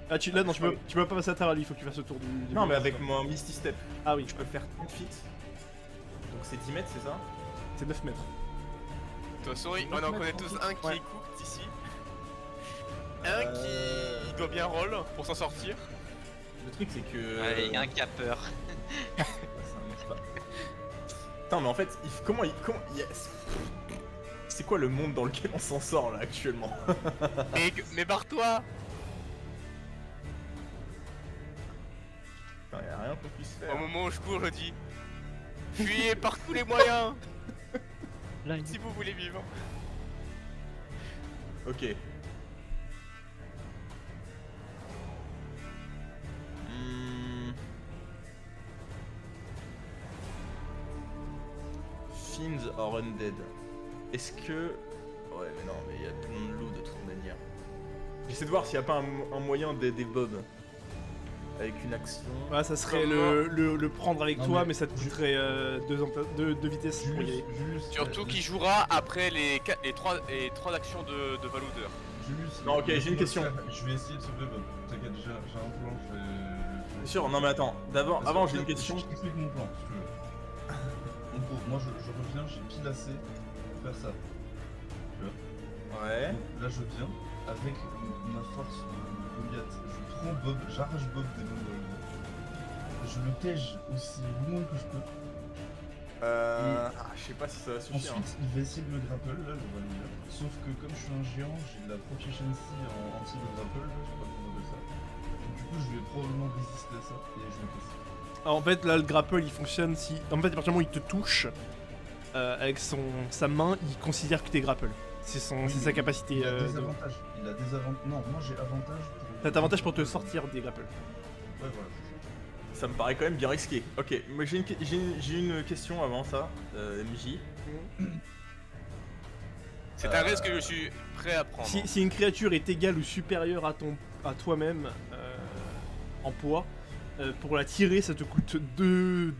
Ah là non, tu peux pas passer à travers lui, il faut que tu fasses le tour du... Non mais avec mon Misty Step, Ah oui, je peux faire 30 feet. Donc c'est 10 mètres, c'est ça? c'est 9 mètres. De toute façon, on en connaît tous un qui Ouais. est cooked ici. Un qui doit bien roll pour s'en sortir. Le truc c'est que... Ouais, il y a un qui a peur. Ça m'aide pas. Putain mais en fait, comment il... C'est quoi le monde dans lequel on s'en sort là actuellement? Mais barre-toi. Putain, y'a rien qu'on puisse faire. Au moment où je cours, je dis fuyez par tous les moyens Là, il si vous voulez vivre. Ok. Fiends or undead. Est-ce que... Ouais mais non, mais il y a tout le monde loup de toute manière. J'essaie de voir s'il n'y a pas un moyen d'aider Bob. Avec une action... Ouais, ça serait Comment le prendre avec Non, toi, mais mais ça te coûterait deux vitesses pour y aller. Julius, Surtout qu'il jouera après les 3 actions de Valouder. Julius, Non, ok, j'ai une question. Je vais essayer de sauver Bob. T'inquiète, j'ai un plan, je vais... Bien sûr, non mais attends, avant j'ai une question. Je t'explique mon plan, si tu veux. En gros, moi je reviens, j'ai pile assez pour faire ça. Ouais. Donc là je viens, avec ma force de Goliath, je prends Bob, j'arrache Bob des mains de Goliath. Je le tège aussi loin que je peux. Je sais pas si ça va suffire. Ensuite, il va essayer de me grapple, là, je vois le dire. Sauf que comme je suis un géant, j'ai de la proficiency en anti-grapple, là, je sais pas comment on appelle ça. Donc, du coup, je vais probablement résister à ça et je le casse. Alors en fait, là, le grapple il fonctionne si. En fait, à partir du moment où il te touche, avec sa main, il considère que t'es grapple. C'est sa capacité. Il a des avantages. Il a des avantages. Non, moi j'ai avantage pour. T'as avantage pour te sortir des grapples. Ouais, voilà. Ça me paraît quand même bien risqué. Ok, moi j'ai une question avant ça, MJ. C'est un risque que je suis prêt à prendre. Si une créature est égale ou supérieure à toi-même en poids, pour la tirer, ça te coûte 2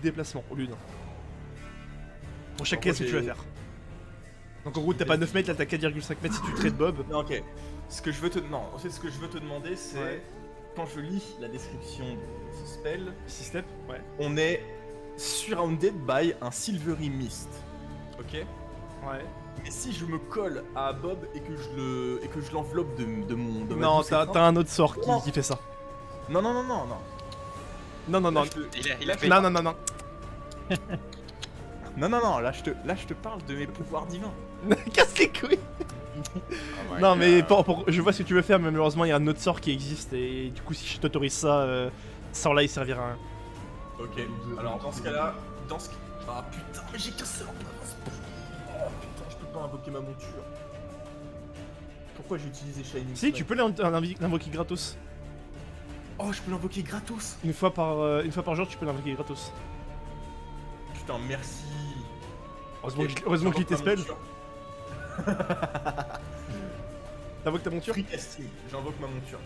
déplacements au lieu d'un. Pour chaque case que tu vas faire. Donc en gros, t'as pas 9 mètres, là t'as 4,5 mètres si tu trades Bob. Non, ok. Ce que je veux te demander, c'est Ouais. quand je lis la description de ce spell, 6 steps, ouais. on est surrounded by un silvery mist. Ok. Ouais. Mais si je me colle à Bob et que je l'enveloppe de mon. De ma Non, douce t'as étreinte- un autre sort Non. qui fait ça. Non. Non, non, non. Là, je te- Il a fait. Non, non, non, non. Non, là je te parle de mes pouvoirs divins. Casse les couilles. Oh my Non, mais God. je vois ce que tu veux faire, mais malheureusement, il y a un autre sort qui existe. Et du coup, si je t'autorise ça, ce sort-là il servira à rien. Ok. Alors dans ce cas-là, ah putain, mais j'ai qu'un seul en place. Oh putain, je peux pas invoquer ma monture. Pourquoi j'ai utilisé Shining Si, Smite tu peux l'invoquer gratos. Oh, je peux l'invoquer gratos. Une fois par jour, tu peux l'invoquer gratos. Putain, merci. Heureusement que J'invoque tes ma spells. monture. T'invoques ta monture. Free casting, j'invoque ma monture.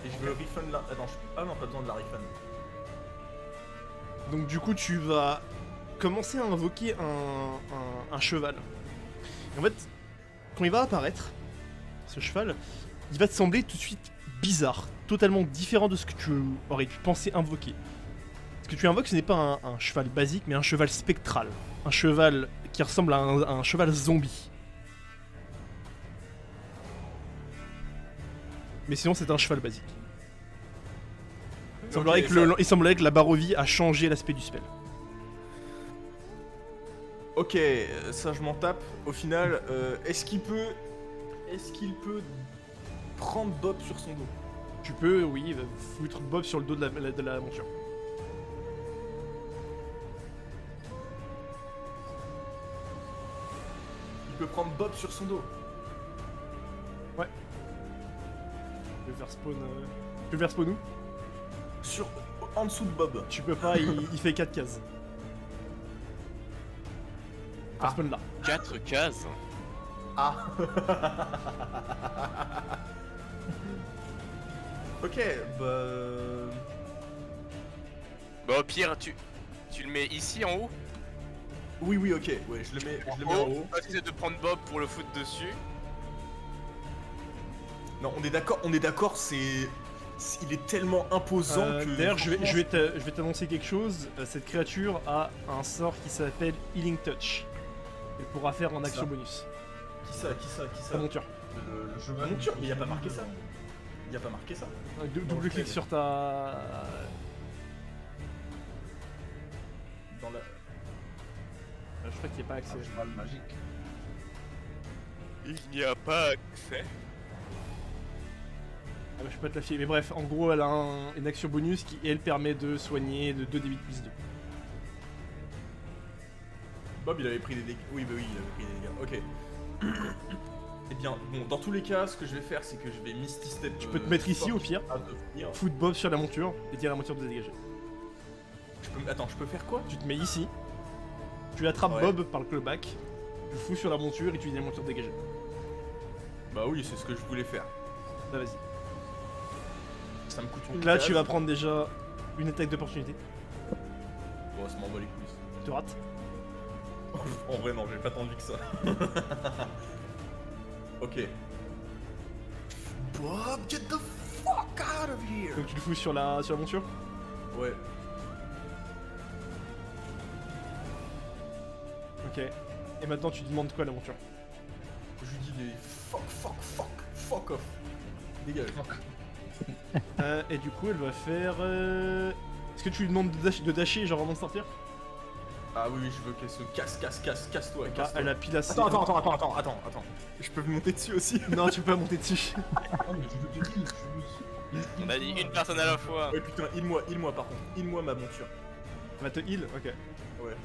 Et je veux refund la. Attends, ah non, pas besoin de la refund. Donc du coup, tu vas commencer à invoquer un cheval. Et en fait, quand il va apparaître, ce cheval, il va te sembler tout de suite bizarre, totalement différent de ce que tu aurais pu penser invoquer. Ce que tu invoques, ce n'est pas un cheval basique, mais un cheval spectral. Un cheval qui ressemble à un cheval zombie. Mais sinon, c'est un cheval basique. Il semblerait, il semblerait que la Barovie a changé l'aspect du spell. Ok, ça je m'en tape. Au final, est-ce qu'il peut prendre Bob sur son dos? Tu peux, oui, foutre Bob sur le dos de la monture. Il peut prendre Bob sur son dos. Tu peux faire spawn. Tu peux faire spawn où? En dessous de Bob. Tu peux pas, il fait 4 cases. Faire spawn là. 4 cases. Ah. Ok, bah. Bah au pire, tu le mets ici en haut. Oui, ok. Ouais, je le mets en haut. On va essayer de prendre Bob pour le foutre dessus. Non, on est d'accord, il est tellement imposant que. D'ailleurs, je vais t'annoncer quelque chose. Cette créature a un sort qui s'appelle Healing Touch. Elle pourra faire en action Ça. bonus. Qui ça Ta monture. Le cheval. Monture, mais il a pas marqué ça. Il a pas marqué ça. Double clic sur ta. Dans la. Je crois qu'il n'y a pas accès. Un cheval magique. Il n'y a pas accès. Ah bah, je peux te la filer. Mais bref, en gros, elle a une action bonus qui, elle, permet de soigner de 2d8 plus 2. Bob, il avait pris des dégâts. Oui, bah oui, il avait pris des dégâts. Ok. Eh bien, bon, dans tous les cas, ce que je vais faire, c'est que je vais Misty Step. Tu peux te mettre ici, au pire. À devenir. Foot Bob sur la monture et dire à la monture de se dégager. Attends, je peux faire quoi? Tu te mets ici. Tu attrapes Ouais. Bob par le clawback. Tu le fous sur la monture et tu dis à la monture de dégager. Bah oui, c'est ce que je voulais faire. Là, vas-y. Ça me coûte une Donc là, case. tu vas prendre déjà une attaque d'opportunité. Bon, ça m'en bat les couilles. Tu te rates. En vrai, non, j'ai pas tant vu que ça. Ok. Bob, get the fuck out of here! Donc tu le fous sur la monture. Ouais. Ok. Et maintenant, tu demandes quoi à la monture? Je lui dis des fuck off. Dégage. Et du coup, elle va faire. Est-ce que tu lui demandes de dasher, genre avant de sortir? Ah oui, je veux qu'elle se casse-toi. Bah, elle a pile assez. Attends. Je peux me monter dessus aussi? Non, tu peux pas monter dessus. Oh, mais tu veux te heal, je On a dit une personne à la fois. Ouais, putain, heal-moi par contre. Heal-moi ma monture. Elle va te heal. Ok. Ouais.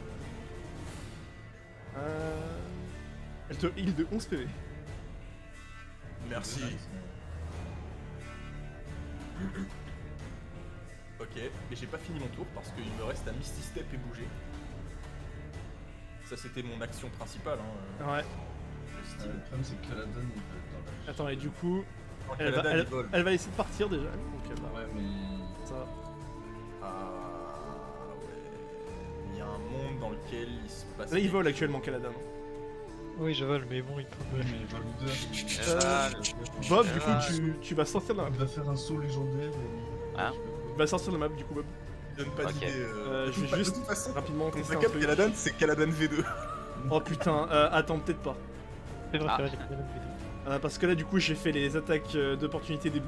Elle te heal de 11 PV. Merci. Ok, mais j'ai pas fini mon tour parce qu'il me reste à Misty Step et bouger. Ça c'était mon action principale. Hein, Ouais. le style. Le problème c'est que Caladan il peut être dans la... Attends, et du coup, Quand elle Caladan, va, il vole. elle va essayer de partir déjà. Donc elle va. Ouais mais... Ça. Ah ouais. Il y a un monde dans lequel il se passe. Là, il vole actuellement, Caladan. Oui, je vole, mais bon, il peut. Ouais mais Valodeur il... Bob, du coup, tu vas sortir de la map. Il va faire un saut légendaire et... Hein Tu vas sortir de la map, du coup, Bob. Donne pas Ok. d'idée. Je vais De juste toute façon, rapidement ton tester un backup truc. Caladan, c'est Caladan V2. Oh putain, attends, peut-être pas. C'est vrai, Ah. c'est vrai, j'ai pas la vidéo. Parce que là, du coup, j'ai fait les attaques d'opportunité début.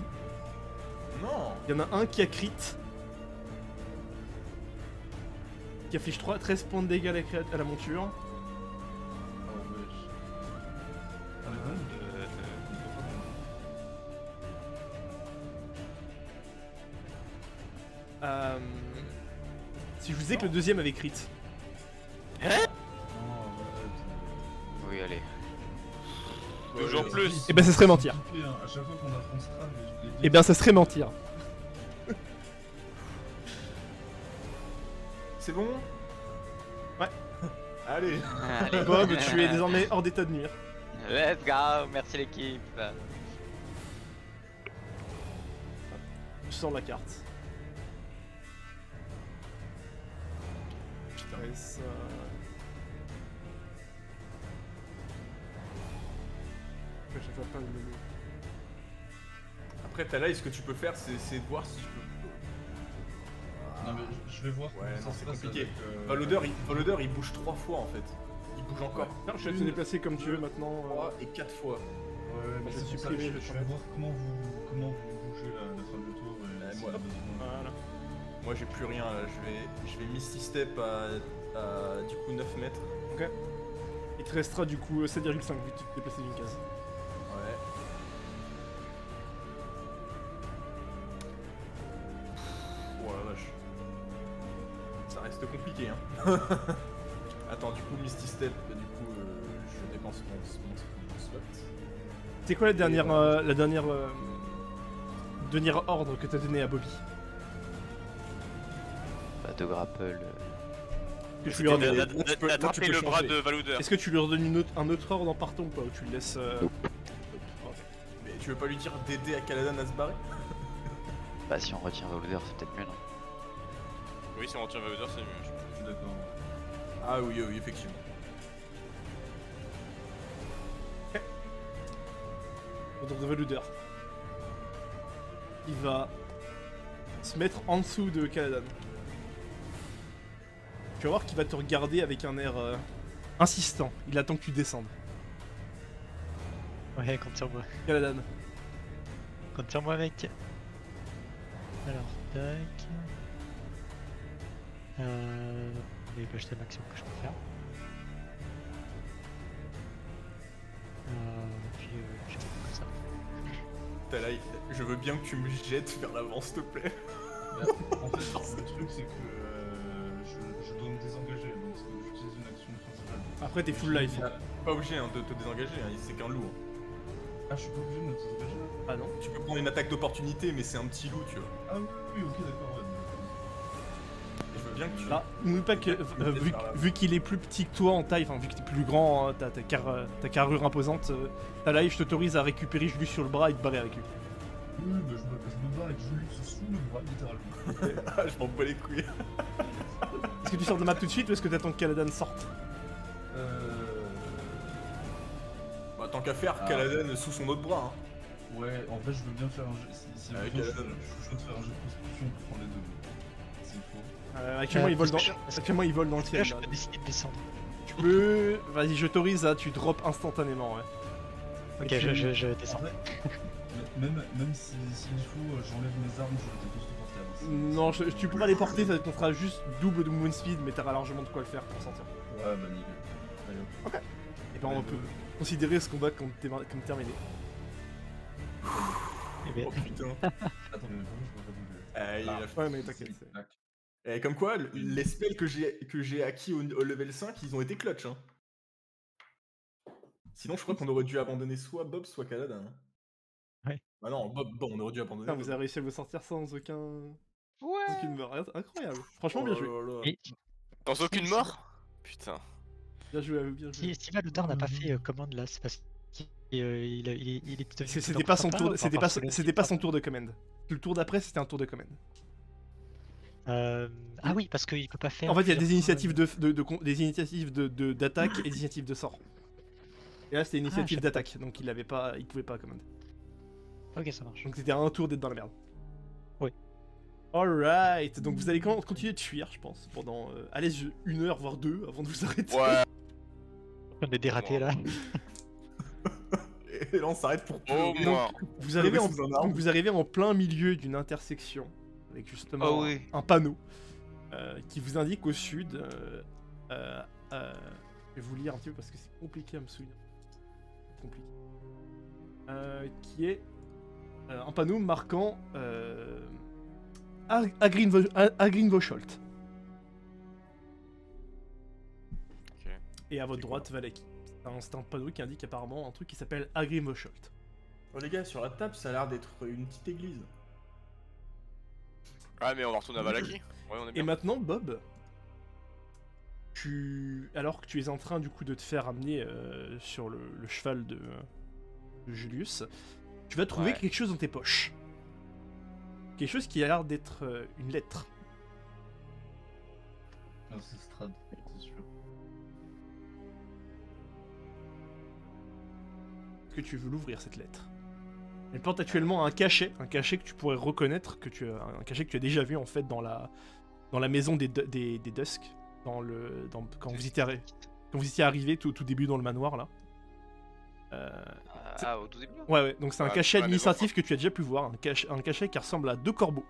Non. Il y en a un qui a crit. Qui affiche 13 points de dégâts à la monture. Oh wesh. Caladan Si je vous disais que le deuxième avait crit. Non, ouais, Oui, allez. Toujours plus. Eh ben, ça serait mentir. À chaque fois qu'on affronte Strad, je l'ai dit. Eh ben, ça serait mentir. C'est bon. Ouais. Allez. Allez. Bob, tu es désormais hors d'état de nuire. Let's go, merci l'équipe. Je sors la carte. Putain. Ouais, ça... Ouais, j'ai pas plein de menus. Après, t'as là, ce que tu peux faire, c'est de voir si je peux. Non mais je vais voir Ouais, comment non, ça se c'est passe compliqué. avec, Volodeur, il bouge 3 fois en fait. Il bouge encore. Non, je vais te déplacer comme tu veux maintenant. 3 et 4 fois. Ouais, mais Je c'est suis pour ça, privé, je vais voir comment vous bougez la fin du tour et s'il y a moi- besoin. Voilà. Moi, j'ai plus rien là. Je vais Misty Step à du coup 9 mètres. Il te restera du coup 7,5 vu que tu te déplaces d'une case. Ouais. Oh la vache. Ça reste compliqué hein. Attends, du coup Misty Step, du coup je dépense mon slot. C'est quoi la dernière dernier ordre que t'as donné à Bobby? Bah, de grapple. Que tu lui redonnes. Là, tu peux D'attraper le bras changer. de Valodeur. Est-ce que tu lui redonnes un autre ordre en partant ou pas? Ou tu le laisses. Mais tu veux pas lui dire d'aider à Caladan à se barrer? Bah, si on retient Volder, c'est peut-être mieux, non? Oui, si on retient Valodeur, c'est mieux. Je suis d'accord. Ah oui, oui, effectivement. Ordre de Valuder. Il va se mettre en dessous de Caladan. Tu vas voir qu'il va te regarder avec un air insistant. Il attend que tu descendes. Ouais, compte sur moi. Caladan. Compte sur moi, mec. Alors, tac. Mais bah, je sais le maximum que je peux faire. Puis je fais comme ça. T'as là, je veux bien que tu me jettes vers l'avant, s'il te plaît. En fait, le truc c'est que je dois me désengager, donc j'utilise une action principale. Après, t'es full life. Pas obligé hein, de te désengager, hein, c'est qu'un loup. hein. Ah, je suis pas obligé de me désengager là. Ah non. Tu peux prendre une attaque d'opportunité, mais c'est un petit loup, tu vois. Ah oui, ok, d'accord, ouais. Et je veux bien que tu. Là, n'oublie pas que vu qu'il est plus petit que toi en taille, enfin vu que t'es plus grand, hein, ta carrure imposante, ta life, je t'autorise à récupérer Julius sur le bras et te barrer avec lui. Oui, bah je me bats avec Julius sous le bras, littéralement. Ah, je m'en bats les couilles. Est-ce que tu sors de map tout de suite ou est-ce que t'attends que Caladan sorte? Bah, tant qu'à faire, Ah. Caladan sous son autre bras. Hein. Ouais, en fait, je veux bien faire un jeu. Si Avec besoin, Caladan. je veux faire un jeu de constitution pour prendre les deux. S'il faut. Actuellement, il vole dans, parce que- actuellement, il vole dans le Là, ciel. je là. peux décider de descendre. Tu peux. Vas-y, je t'autorise à. Tu drop instantanément, ouais. Ok, Et tu- je descends. Après, même s'il faut, j'enlève mes armes, je les dépose tout par terre. Non, tu pourras les porter, ça te fera juste double de movement speed, mais t'auras largement de quoi le faire pour sortir. Ouais, bah nickel. Allez hop. Et ben, on peut considérer ce combat comme terminé. Eh bien, Oh putain. Attends, mais vraiment, je peux pas bouger. Il a Ouais, mais t'inquiète. Tac. Et comme quoi, les spells que j'ai acquis au level 5, ils ont été clutch. Hein. Sinon, je crois qu'on aurait dû abandonner soit Bob, soit Kaladin. Hein. Ouais. Bah non, Bob, bon, on aurait dû abandonner. Putain, vous Bob. avez réussi à vous sortir sans aucune Ouais. mort. Incroyable. Franchement, Oh bien là joué. là là. Et Sans aucune mort? Putain. Bien joué à vous, bien joué. si Valodar n'a pas fait commande là, c'est parce qu'il il est devenu C'était plus pas son sympa, tour, ou c'était parce pas, que le- c'était pas son tour de commande. Le tour d'après, c'était un tour de commande. Ah oui, parce qu'il peut pas faire. En fait, il y a des plusieurs initiatives fois, des initiatives d'attaque et des initiatives de sort. Et là, c'était une initiative je sais pas. d'attaque, donc il pouvait pas commande. Ok, ça marche. Donc c'était à un tour d'être dans la merde. Oui. Alright, donc vous allez continuer de fuir, je pense, pendant allez, 1 heure voire 2 avant de vous arrêter. Ouais. On est dératé là. Et là, on s'arrête pour Au pleurer. moins. Vous arrivez, Sous un arbre. donc vous arrivez en plein milieu d'une intersection avec justement Oh oui. un panneau qui vous indique au sud. Je vais vous lire un petit peu parce que c'est compliqué à me souvenir. C'est compliqué. Qui est un panneau marquant Agrinvosholt. Ok. Et à votre C'est quoi droite, Valaki. C'est un panneau qui indique apparemment un truc qui s'appelle Agrinvosholt. Oh les gars, sur la table, ça a l'air d'être une petite église. Ouais, mais on va retourner à Valaki. Ouais, on est Et bien. maintenant, Bob, alors que tu es en train du coup de te faire amener sur le cheval de Julius, tu vas trouver Ouais. quelque chose dans tes poches. Quelque chose qui a l'air d'être une lettre. Ah, c'est Strad, c'est sûr. Est-ce que tu veux l'ouvrir cette lettre? Elle porte actuellement un cachet que tu pourrais reconnaître, un cachet que tu as déjà vu en fait dans la maison des Dusk, quand vous étiez arrivé tout début dans le manoir là. Ah, au tout début. Ouais, donc c'est un Ouais, cachet la maison, administratif que tu as déjà pu voir, un cachet qui ressemble à 2 corbeaux.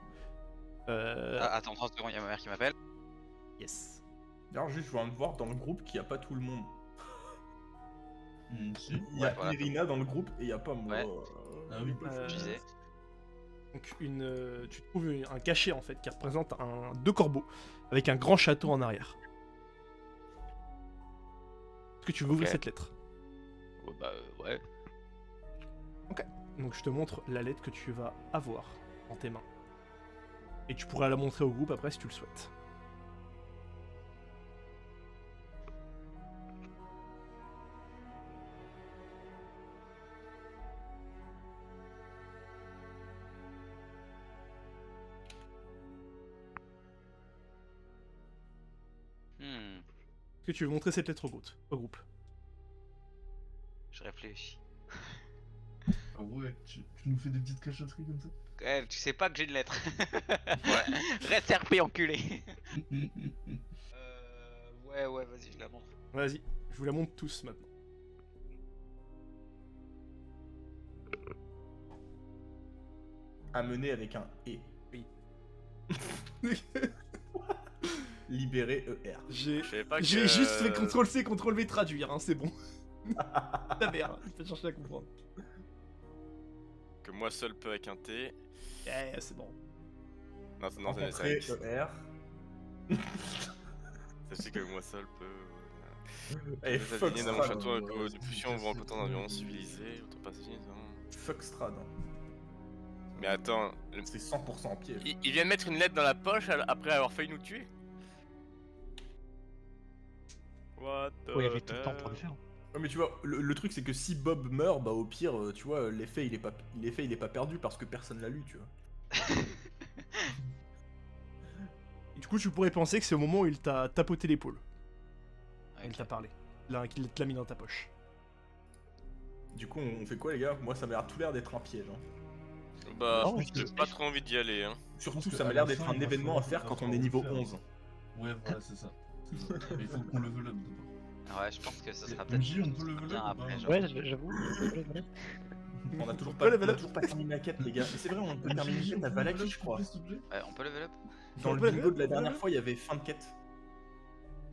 Attends 30 secondes, il y a ma mère qui m'appelle. Yes. D'ailleurs, juste, je viens de voir dans le groupe qu'il n'y a pas tout le monde. Si. Il y a voilà. Irina dans le groupe et il n'y a pas moi. Ouais. Ah oui. Je disais. Donc tu trouves un cachet en fait qui représente 2 corbeaux avec un grand château en arrière. Est-ce que tu veux ouvrir Ok. cette lettre? Oh, bah ouais. Donc je te montre la lettre que tu vas avoir en tes mains. Et tu pourras la montrer au groupe après si tu le souhaites. Est-ce que tu veux montrer cette lettre au groupe? Je réfléchis. Ah ouais, tu nous fais des petites cachotteries comme ça. Tu sais pas que j'ai une lettre. Reste RP enculé. Ouais, vas-y, je la montre. Vas-y, je vous la montre tous maintenant. Amené avec un E. Oui. Libéré ER. J'ai Je savais pas que. juste fait CTRL-C, CTRL-V traduire, hein, c'est bon. Ta mère, il faut chercher à comprendre. Que moi seul peux avec un T. Eh, c'est bon. Non, c'est Rencontré ER. Sachez que moi seul peux. Et Vous fuck aligner dans mon Strad. château de Pussion, vous rencontrez un environnement civilisé, outrepassé. Fuck Strad. Mais attends, C'est 100% en piège. il vient de mettre une lettre dans la poche après avoir failli nous tuer. What the Oui, il y avait tout le temps pour le faire. Ouais, mais tu vois, le truc c'est que si Bob meurt, bah au pire, tu vois, l'effet il est pas perdu parce que personne l'a lu, tu vois. Et du coup, tu pourrais penser que c'est au moment où il t'a tapoté l'épaule. Il Ok. t'a parlé. Là, qu'il te l'a mis dans ta poche. Du coup, on fait quoi les gars? Moi ça m'a tout l'air d'être un piège. Hein. Bah, Non, j'ai pas trop envie d'y aller. Hein. Surtout, pense ça qu'à m'a la l'air d'être fin, un il va événement à falloir- faire quand il on va est niveau falloir 11. Ouais, voilà, c'est ça. Mais il faut qu'on level up d'abord. Ouais, je pense que ça sera MJ, peut-être on peut level bien up ou après. pas genre. Ouais, j'avoue. On a toujours Ouais, pas, level on a up. toujours pas terminé la quête les gars. Mais c'est vrai, on peut terminer la quête à Valaki je crois. Ouais, on peut level up. Dans On le peut bingo level de la up, dernière ouais. fois, il y avait fin de quête.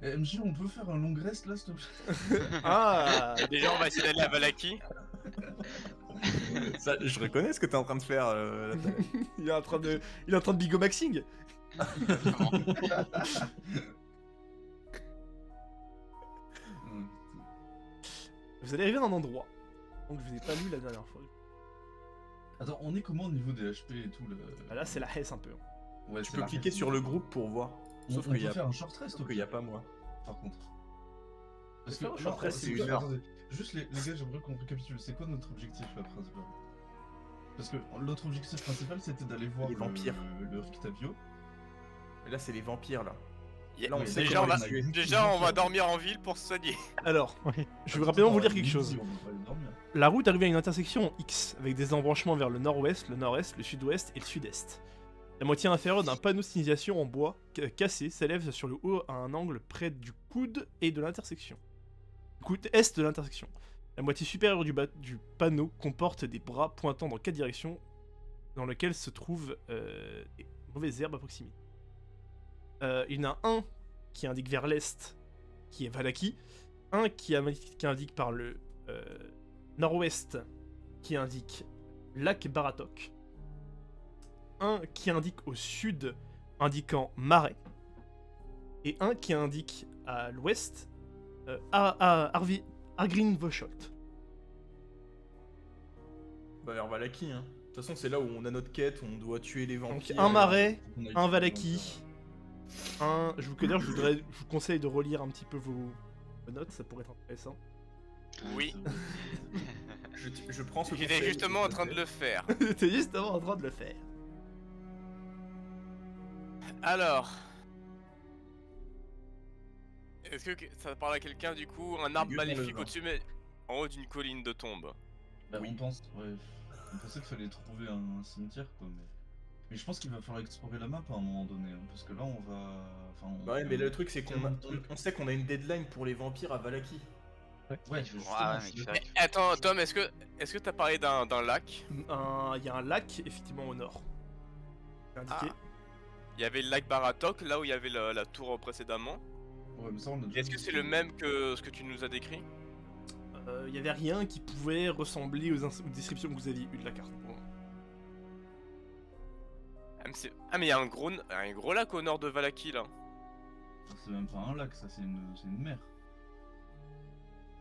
MJ, on peut faire un long rest là, s'il te plaît? Ah Déjà, on va essayer d'aller à Valaki. Ça, je reconnais ce que t'es en train de faire. il est en train de bigomaxing. Vous allez arriver à un endroit. Donc je vous ai pas lu la dernière fois. Attends, on est comment au niveau des HP et tout là? Ah, là c'est la hesse un peu. Ouais, Tu c'est peux la cliquer reste. sur le groupe pour voir. On Sauf peut qu'il y a faire un short rest sauf au qu'il y a pire, pas moi. par contre. Parce faire un que short là, rest, c'est une heure. attendez, juste les gars, j'aimerais qu'on récapitule. C'est quoi notre objectif là principal? Parce que l'autre objectif principal c'était d'aller voir Les vampires. le Rictavio. Mais là, c'est les vampires là. Yeah. Là, on Ouais, sait Déjà, comment on va, les tuer. déjà, on va dormir en ville pour se soigner. Alors, Oui. je vais rapidement vous dire quelque chose. On va pas aller dormir. La route arrive à une intersection en X, avec des embranchements vers le nord-ouest, le nord-est, le sud-ouest et le sud-est. La moitié inférieure d'un panneau de signalisation en bois cassé s'élève sur le haut à un angle près du coude et de l'intersection. Coude est de l'intersection. La moitié supérieure du panneau comporte des bras pointant dans 4 directions, dans lesquels se trouvent des mauvaises herbes à proximité. Il y en a un qui indique vers l'est, qui est Vallaki, un qui indique par le nord-ouest, qui indique lac Baratok, un qui indique au sud, indiquant marais, et un qui indique à l'ouest, Argrin Vosholt. Bah, vers Valaki, hein. De toute façon, c'est là où on a notre quête, où on doit tuer les vampires. Donc un marais, On a eu un tout Vallaki, je vous conseille de relire un petit peu vos notes, ça pourrait être intéressant. Oui, Je prends ce j'étais conseil, justement s'il en te train de plaît. le faire. T'es justement en train de le faire. Alors... Est-ce que ça parle à quelqu'un du coup? Un arbre Gueule dans le maléfique vent. au-dessus, mais en haut d'une colline de tombe. Bah, Oui. on pensait qu'il fallait trouver un cimetière quoi, mais je pense qu'il va falloir explorer la map à un moment donné, hein, parce que là on va. Enfin, Bah ouais, mais le truc, c'est Tellement on sait qu'on a une deadline pour les vampires à Valaki. Ouais, Il faut- justement, ah ouais, c'est mais il ça. fait- Mais attends, Tom, est-ce que t'as parlé d'un lac? Il y a un lac, effectivement, au nord. C'est indiqué. Ah. Il y avait le lac Baratok, là où il y avait la tour précédemment. Ouais, mais ça, on a déjà Est-ce que vu. c'est le même que ce que tu nous as décrit? Il y avait rien qui pouvait ressembler aux descriptions que vous aviez eues de la carte. Bon. Ah mais il y a un gros lac au nord de Valaki là. C'est même pas un lac, ça, c'est une mer.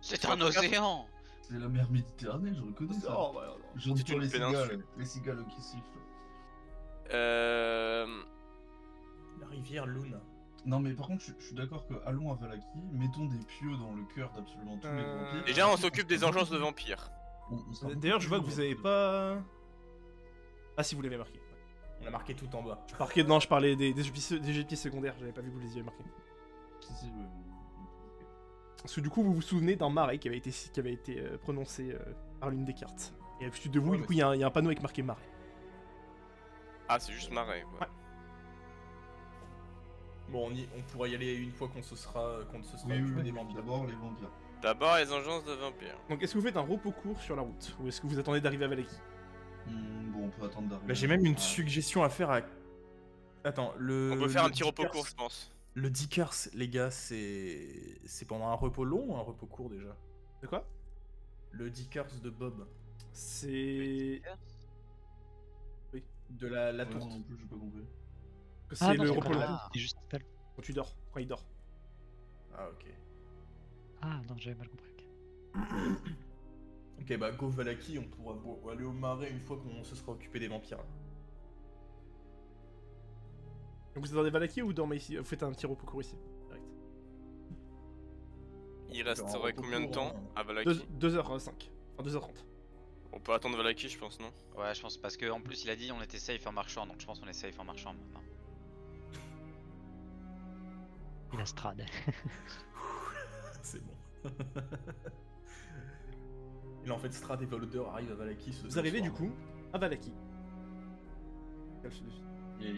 C'est un océan. C'est la mer Méditerranée, je reconnais ça. Oh, ouais, non. J'entends C'est une les péninsule. cigales qui sifflent. La rivière Luna. Non, mais par contre, je suis d'accord que allons à Valaki, mettons des pieux dans le cœur d'absolument tous les vampires. Déjà on s'occupe des engences de vampires. On sera D'ailleurs, je vois que beaucoup vous plus avez heureux. pas. Ah, si vous l'avez marqué. On a marqué tout en bas. Non, je parlais des jets de pieds secondaires, j'avais pas vu que vous les aviez marqués. Si, ouais. Parce que du coup, vous vous souvenez d'un marais qui avait été prononcé par l'une des cartes. Et au sud de vous, Ouais, du mais coup, il y a un panneau avec marqué marais. Ah c'est juste marais quoi. Ouais. Bon, on pourra y aller une fois qu'on se sera Oui, occupé des oui, vampires. d'abord les vampires. D'abord les engences de vampires. Donc, est-ce que vous faites un repos court sur la route? Ou est-ce que vous attendez d'arriver à Valaki? Bon, on peut attendre d'arriver. Bah, j'ai même une Ah, suggestion à faire à. Attends, On peut faire un petit repos court je pense. Le Dickers, les gars, c'est pendant un repos long ou un repos court déjà? De quoi? Le Dickers de Bob. C'est. De la ouais, tourte. non plus, j'ai pas compris. C'est Ah, non, le c'est repos pas long. là. C'est juste tel. Quand tu dors, quand il dort. Ah, ok. Ah non, j'avais mal compris. Ok. Ok, bah go Valaki, on pourra aller au marais une fois qu'on se sera occupé des vampires. Donc, vous attendez Valaki ou vous dormez ici? Vous faites un petit repos court ici. Direct. Il un resterait repos combien de court, temps hein. à Valaki? 2h05. Enfin, 2h30. On peut attendre Valaki je pense non? Ouais, je pense parce que en plus il a dit on était safe en marchant, donc je pense qu'on est safe en marchant maintenant. Il a Strad. C'est bon. Et là, en fait, Strat et Volodeur arrivent à Valaki ce Vous arrivez soir. du coup à Valaki. Et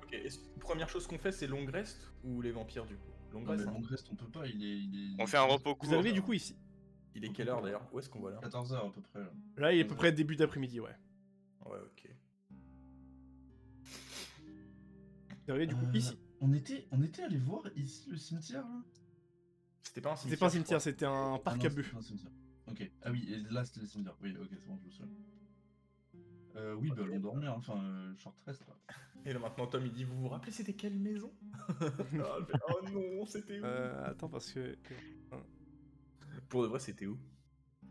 Ok, première chose qu'on fait, c'est Long Rest ou les vampires du coup? Long non, mais Rest, hein. long rest, on peut pas, il est. On fait un repos court. Vous arrivez du coup ici. Il est quelle heure d'ailleurs? Où est-ce qu'on va là? 14h à peu près là. Là, il est à peu près début d'après-midi, ouais. Ouais, ok. Vous arrivez du coup ici. On était allé voir ici le cimetière là. C'était pas un C'était cimetière. pas un je cimetière, crois. c'était un Ah parc non, à bœufs. c'était un cimetière. Ok. Ah oui, et là c'était le cimetière. Oui, ok, c'est bon, je me souviens. Oui, bah l'endormir, hein, enfin, short rest, quoi. Et là maintenant Tom il dit, vous vous rappelez c'était quelle maison? Oh non, c'était où? Attends, parce que... Pour de vrai c'était où?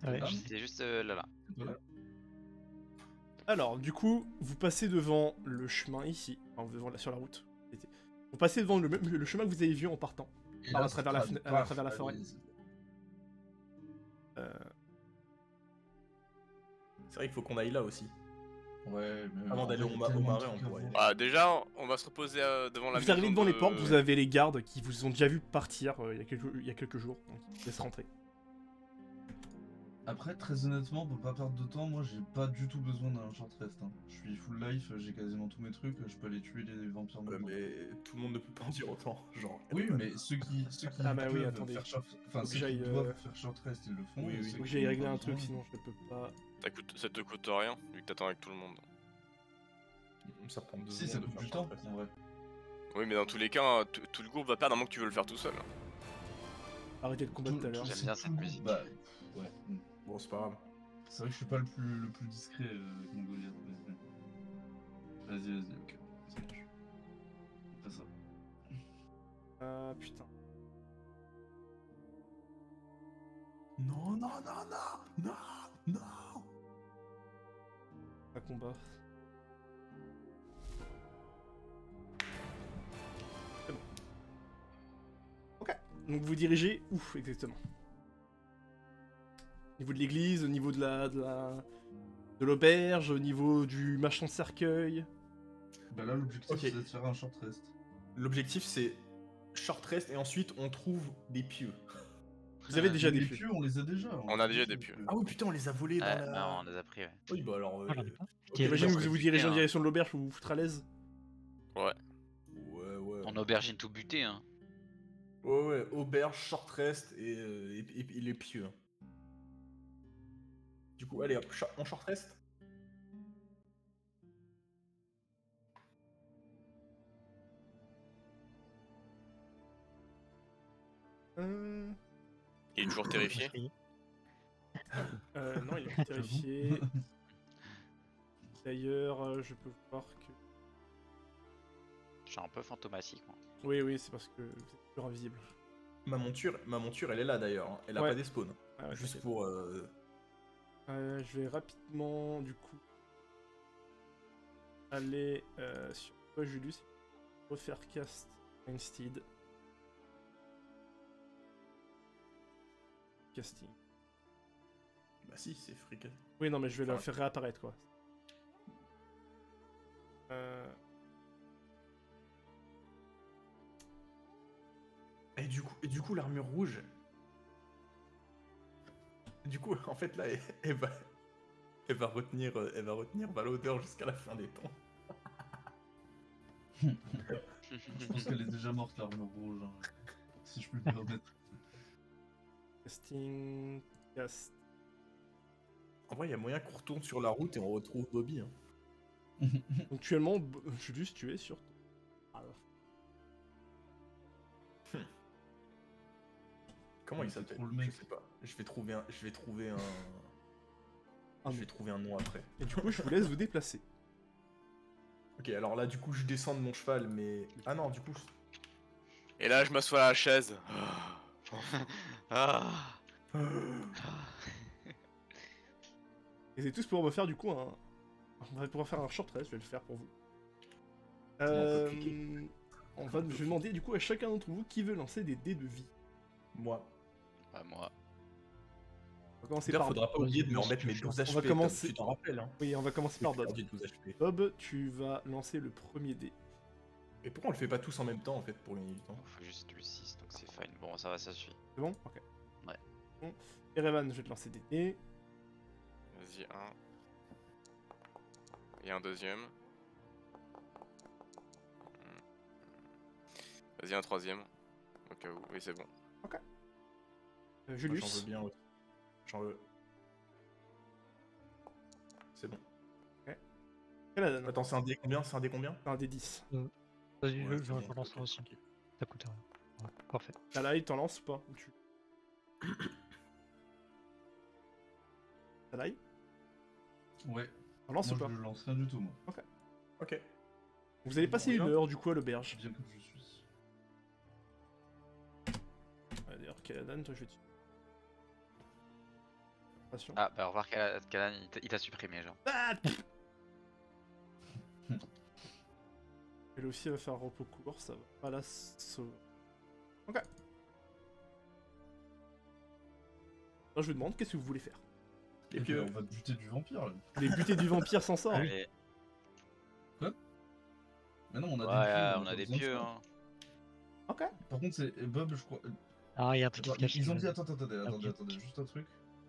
Ouais, Ah, C'était juste là. Voilà. Alors, du coup, vous passez devant le chemin ici, enfin, sur la route. Vous passez devant le chemin que vous avez vu en partant, Et à là, travers ça la, sera à travers la forêt. allez, C'est vrai qu'il faut qu'on aille là aussi. Ouais, mais Avant en d'aller vrai, au il y a tellement marais, de on trucs à pourrait y voir. aller. Bah déjà, on va se reposer devant la Vous maison. arrivez devant les de- portes, vous avez les gardes qui vous ont déjà vu partir il y a quelques jours, donc ils vous laissent rentrer. Après, très honnêtement, pour pas perdre de temps, moi j'ai pas du tout besoin d'un short rest. Hein. Je suis full life, j'ai quasiment tous mes trucs, je peux aller tuer les vampires. Ouais, maintenant. mais tout le monde ne peut pas en dire autant. Genre. Oui, mais ceux qui Ah bah oui, peuvent attendez. faire short, enfin Faut que ceux qui j'aille, doivent faire short rest, ils le font. Oui, et oui. ceux Faut que qui j'aille n'ont régler pas un truc, besoin, sinon je peux pas... Ça te coûte rien, vu que t'attends avec tout le monde. Ça prend 2 Si, ça coûte du temps, en vrai. Oui, mais dans tous les cas, tout le groupe va perdre à moins que tu veux le faire tout seul. Arrêtez le combat tout à l'heure. J'aime bien cette musique. Bah, ouais. Bon, c'est pas grave. C'est vrai que je suis pas le plus discret avec mon Goliath. Vas-y, ok. Ça marche. Fais ça. Ah putain. Non, non, non, non, non, non. Un combat. C'est bon. Ok. Donc vous dirigez où exactement? Au niveau de l'église, au niveau de l'auberge, au niveau du machin de cercueil. Bah là, l'objectif Ok. c'est de faire un short rest. L'objectif c'est short rest et ensuite on trouve des pieux. Vous avez déjà Les des pieux. pieux, on les a déjà. On a déjà des pieux. Ah oui, putain, on les a volés dans Ouais, la. non, on les a pris, ouais. Oui, bah alors. Ah, j'en ai pas. ok, J'imagine que d'accord. vous vous dirigez en direction de l'auberge pour vous foutre à l'aise. Ouais. Ouais, ouais. En aubergine tout buté, hein. Ouais, auberge, short rest et les pieux. Du coup, allez hop, on short rest. Il est toujours terrifié. Non, il est terrifié. D'ailleurs, je peux voir que... Je suis un peu fantomatique, moi. Oui, c'est parce que vous êtes toujours invisible. Ma monture, elle est là d'ailleurs. Hein. Elle a Ouais. pas des spawns. Ah ouais, Juste t'inquiète. pour. Je vais rapidement, du coup, aller sur toi, Julius, refaire cast Einstead. Casting. Bah si, c'est freak. Oui, non, mais je vais le Enfin, faire réapparaître, quoi. Et du coup, l'armure rouge. Du coup, en fait, là, elle va retenir Valodeur jusqu'à la fin des temps. Je pense qu'elle est déjà morte, l'armure rouge. Hein. Si je peux me permettre. Casting, cast. En vrai, il y a moyen qu'on retourne sur la route et on retrouve Bobby. Hein. Donc, actuellement, Julius, tu es sur... Ah, Comment il C'est s'appelle? trop le mec. Je sais pas. Je vais trouver un Ah, je vais trouver un nom après. Et du coup, je vous laisse vous déplacer. Ok, alors là, du coup, je descends de mon cheval, mais... Ah non, du coup... Et là, je m'assois à la chaise. Ah. Et c'est tous pour me faire, du coup, un... On va pouvoir faire un short rest, je vais le faire pour vous. peut Je vais demander, du coup, à chacun d'entre vous qui veut lancer des dés de vie. Moi. Bah, moi. On va commencer D'ailleurs, par... faudra pas oublier de me remettre mes 12 HP. On va commencer- Tu t'en rappelles, hein? Oui, on va commencer par J'ai Bob. perdu 12 HP. Bob, tu vas lancer le premier dé. Et pourquoi on le fait pas tous en même temps, en fait, pour gagner du temps? Faut juste le 6, donc c'est fine. Bon, ça va, ça suffit. C'est bon? Ok. Ouais. Bon. Erevan, je vais te lancer des dés. Vas-y, un. Et un deuxième. Vas-y, un troisième. Au cas où. Oui, c'est bon. Moi, Julius. j'en veux bien aussi. J'en veux. C'est bon. Kaladan. Attends, c'est un dé combien? C'est un dé combien? C'est un dé 10. Vas-y, Ouais, je c'est bon, relance ok, ça aussi. ok. Ça coûte rien. Ouais, parfait. Talai, t'en lances ou pas? Ou tu... Talai? Ouais. On lance Moi, ou pas je le lance rien du tout, moi. Ok. Vous allez passer une heure du coup à l'auberge. Bien que je suis. D'ailleurs, Caladan, toi je vais te... Passion. Ah, bah au revoir Kalan, il t'a supprimé, genre. Ah Elle aussi va faire un repos court, ça va pas la sauver. Ok. Alors je vous demande, qu'est-ce que vous voulez faire? Et puis, on va buter du vampire là. Les buter du vampire sans sort. Allez. Mais non, on a Ouais, des pieux. on a des pieux, hein. Ok. Par contre, c'est Bob, je crois. Ah, il y a un truc qui Attends, se cache. ils ont dit, attendez, ok. juste un truc.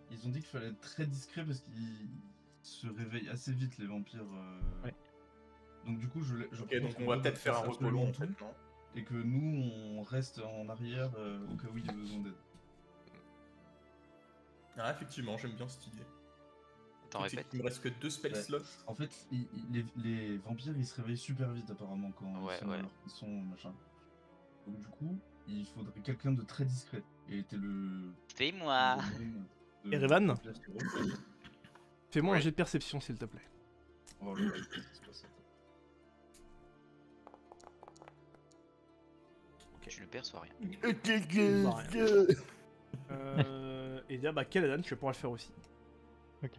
Ils ont dit qu'il fallait être très discret parce qu'ils se réveillent assez vite les vampires. Ouais. Donc du coup, je ok, propose donc que on va Bob peut-être faire un fasse repos long en absolument fait, non? tout, et que nous, on reste en arrière au cas où il y a besoin d'aide. Ah, effectivement, j'aime bien cette idée. T'en répètes? Il me reste que 2 spell Ouais. slots. En fait, les vampires, ils se réveillent super vite apparemment quand Ouais, ils sont ouais. dans leur poisson, machin. Donc du coup, il faudrait quelqu'un de très discret. Et t'es le... C'est moi. de- Erevan de Pierre. Fais-moi un Ouais. jet de perception s'il te plaît. On va le voir, c'est pas ça. Je ne perçois rien. Et dire, bah Caladan, tu vas pouvoir le faire aussi. Ok.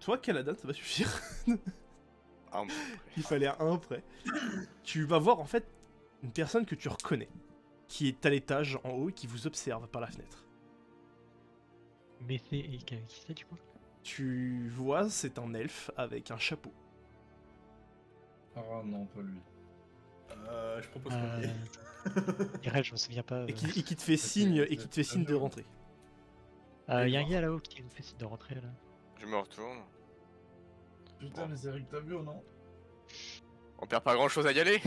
Toi, Caladan, ça va suffire. Ah, bon. Il fallait un près. Tu vas voir en fait une personne que tu reconnais, qui est à l'étage en haut et qui vous observe par la fenêtre. Mais c'est. Et qui c'est du coup? Tu vois, c'est un elfe avec un chapeau. Ah non, pas lui. Je propose qu'on y aille. Irel, je me souviens pas. Et qui te fait signe, et qui te fait signe de rentrer. Il y a un gars là-haut qui nous fait signe de rentrer là. Je me retourne. Putain, mais c'est Eric Tabio, non? On perd pas grand chose à y aller.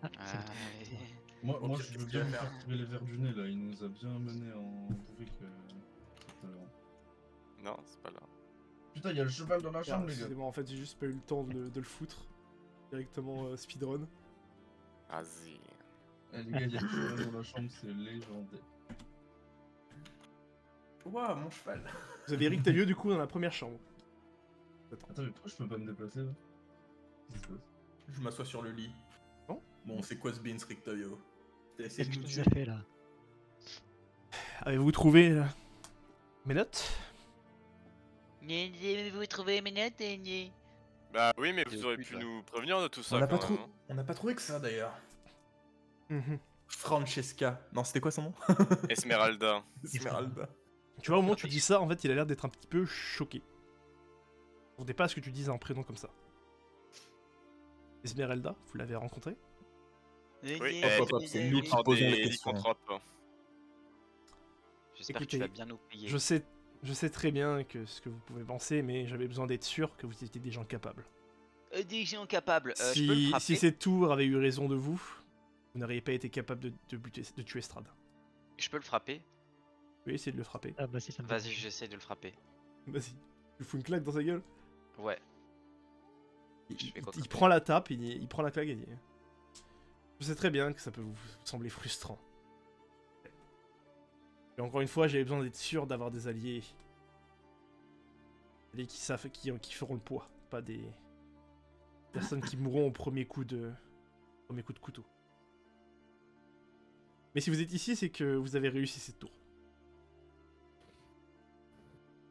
Ah, c'est bon. Allez. Moi, Ok, je veux qu'est-ce bien qu'il me va faire faire tirer les verres du nez là, il nous a bien mené en bourrique tout à l'heure. Non, c'est pas là. Putain, il y a le cheval dans la chambre, les gars. Excusez-moi, en fait, j'ai juste pas eu le temps de le foutre. Directement speedrun. Vas-y. Eh, les gars, il y a le cheval dans la chambre, c'est légendaire. Ouah, mon cheval. Vous avez Eric Tavieux du coup dans la première chambre. Attends, mais pourquoi je peux pas me déplacer là? Qu'est-ce qui se passe? Je m'assois sur le lit. Bon. Bon, c'est quoi ce beans, Rictavio? T'as essayé Qu'est-ce de que nous tu tuer? as fait là? Avez-vous trouvé mes notes? Vous trouvez mes notes, Igné? Bah oui, mais vous Des auriez putes, pu ouais. nous prévenir de tout ça. On n'a pas, quand même, hein. on n'a pas trouvé que ça d'ailleurs. Mhm. Francesca. Non, c'était quoi son nom? Esmeralda. Esmeralda. Tu vois, au moment où tu dis ça, en fait, il a l'air d'être un petit peu choqué. On n'est pas à ce que tu dises un prénom comme ça. Esmeralda, vous l'avez rencontrée? Oui, hop, hop, c'est nous qui par posons des les questions. lycanthropes. J'espère que Écoutez, tu vas bien nous payer. Je sais très bien que ce que vous pouvez penser, mais j'avais besoin d'être sûr que vous étiez des gens capables. Des gens capables. Je peux le Si, frapper. si cette tour avait eu raison de vous, vous n'auriez pas été capable de tuer Strad. Je peux le frapper. Oui, essayez de le frapper. Ah bah si, ça me Vas-y, dérange. j'essaie de le frapper. Vas-y. Tu fous une claque dans sa gueule. Ouais. Il, Je fais il- quoi il comme prend la tape, il prend la claque et il dit... Je sais très bien que ça peut vous sembler frustrant. Et encore une fois, j'avais besoin d'être sûr d'avoir des alliés. Des alliés qui savent, qui feront le poids, pas des personnes qui mourront au premier coup de couteau. Mais si vous êtes ici, c'est que vous avez réussi cette tour.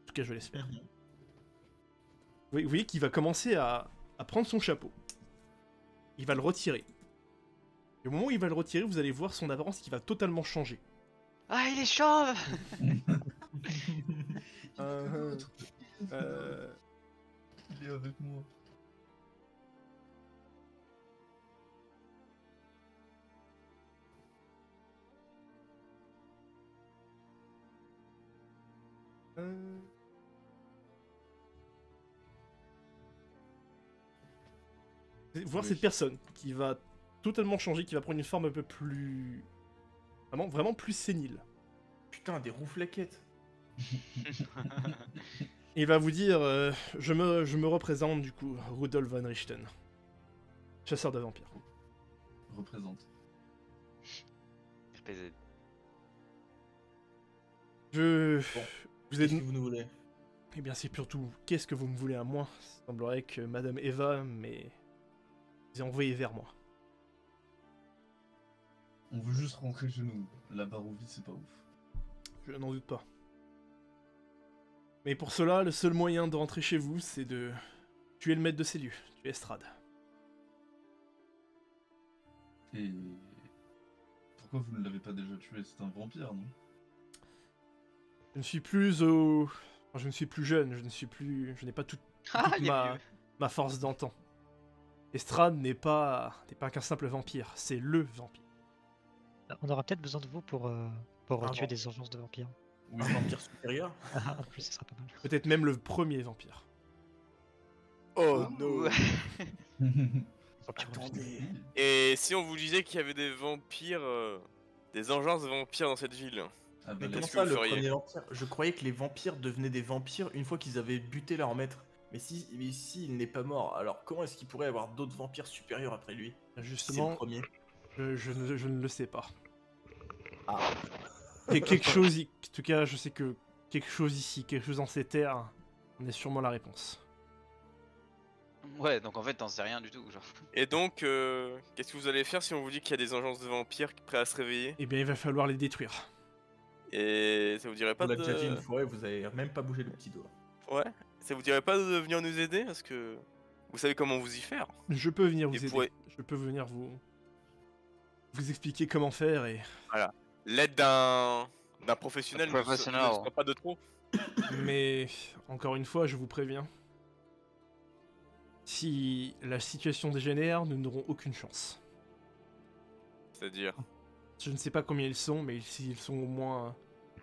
En tout cas, je l'espère. Vous voyez qu'il va commencer à prendre son chapeau. Il va le retirer. Et au moment où il va le retirer, vous allez voir son apparence qui va totalement changer. Ah, il est chauve. Il est avec moi. Voir Oui. cette personne qui va totalement changer, qui va prendre une forme un peu plus... Vraiment plus sénile. Putain, des rouflaquettes. Et il va vous dire, je me représente du coup, Rudolf von Richten, chasseur de vampires. Représente. RPZ. Je... Bon, Vous êtes... Qu'est-ce que vous nous voulez? Eh bien, c'est surtout, qu'est-ce que vous me voulez à moi? Il semblerait que Madame Eva m'ait envoyé vers moi. On veut juste rentrer chez nous. La Barovie, c'est pas ouf. Je n'en doute pas. Mais pour cela, le seul moyen de rentrer chez vous, c'est de tuer le maître de ces lieux, tuer Estrade. Et pourquoi vous ne l'avez pas déjà tué? C'est un vampire, non? Je ne suis plus au... enfin, je ne suis plus jeune, je n'ai pas toute Ah, il est ma... vieux. ma force d'antan. Estrade n'est pas qu'un simple vampire, c'est LE vampire. On aura peut-être besoin de vous pour Ah tuer bon. des urgences de vampires. Oui, Un vampire supérieur? Ah, en plus, ce sera pas mal. Peut-être même le premier vampire. Oh no. Vampire Attendez. Et si on vous disait qu'il y avait des vampires, des engences de vampires dans cette ville? Ah bah, Mais là, comment qu'est-ce que ça, vous le feriez? premier vampire? Je croyais que les vampires devenaient des vampires une fois qu'ils avaient buté leur maître. Mais si il n'est pas mort, alors comment est-ce qu'il pourrait y avoir d'autres vampires supérieurs après lui? Si c'est le Justement, premier. je ne le sais pas. Ah. Quelque chose, en tout cas, je sais que quelque chose ici, quelque chose dans ces terres, on est sûrement la réponse. Ouais, donc en fait, t'en sais rien du tout. Genre. Et donc, qu'est-ce que vous allez faire si on vous dit qu'il y a des engences de vampires prêts à se réveiller? Eh bien, il va falloir les détruire. Et ça vous dirait pas On l'a déjà dit une de... fois et vous avez même pas bougé le petit doigt. Ouais. Ça vous dirait pas de venir nous aider? Parce que vous savez comment vous y faire. Je peux venir vous Et aider. pourrait- Je peux venir vous expliquer comment faire et... L'aide d'un professionnel ne Professionnel. sera pas de trop. Mais, encore une fois, je vous préviens. Si la situation dégénère, nous n'aurons aucune chance. C'est-à-dire... Je ne sais pas combien ils sont, mais s'ils sont au moins...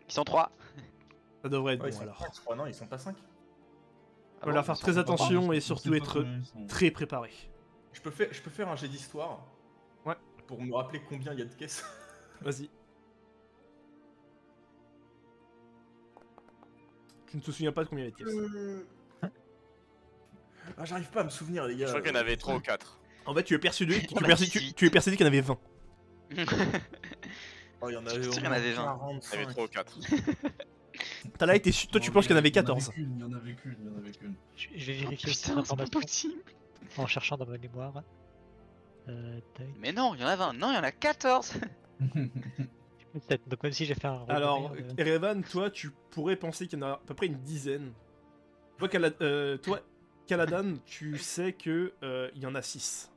Ils sont 3. Ça devrait être Ouais, ils bon sont alors. 5, je crois. Non, ils sont pas 5. Voilà, faire très attention et surtout être très... très préparé. Je peux faire un jet d'histoire. Ouais. Pour me rappeler combien il y a de caisses. Vas-y. Tu ne te souviens pas de combien il y a de pièces. Ah, j'arrive pas à me souvenir, les gars. Je crois qu'il y en avait 3 ou 4. En fait, tu es persuadé, On a 18. tu es persuadé qu'il y en avait 20. Oh, il y en Je suis avait sûr au qu'il y en moins avait 20. 45. Il y avait 3 ou 4. T'as là été toi tu penses qu'il y en avait 14. Il y en avait qu'une. Je vais vérifier cette Putain, c'est pas information possible. en cherchant dans ma mémoire. Tac. Mais non, il y en a 20. Non, il y en a 14. Peut-être. Donc même si j'ai fait un Alors, relevé, Erevan, toi, tu pourrais penser qu'il y en a à peu près une dizaine. Toi, Caladan, tu sais que il y en a 6.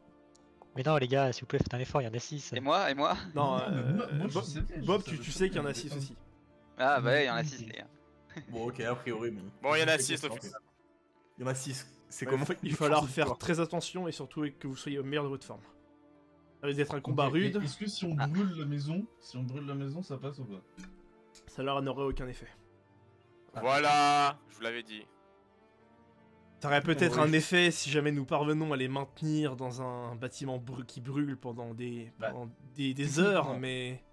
Mais non les gars, s'il vous plaît, faites un effort, il y en a 6. Et moi Non, mais moi, je savais, Bob, je tu savais sais qu'il y en a très 6 bien. aussi. Ah bah, il y en a 6, les gars. Bon, ok, a priori, mais. Bon, il y en a 6 au final. Il y en a 6. C'est Ouais, comment il va falloir faire très attention et surtout que vous soyez au meilleur de votre forme. Ça risque d'être un combat Ok, rude, et est-ce que si on brûle la maison, ça passe ou pas? ça leur n'aurait aucun effet. Voilà, je vous l'avais dit. Ça aurait peut-être Ouais, un effet si jamais nous parvenons à les maintenir dans un bâtiment qui brûle pendant des heures, mais...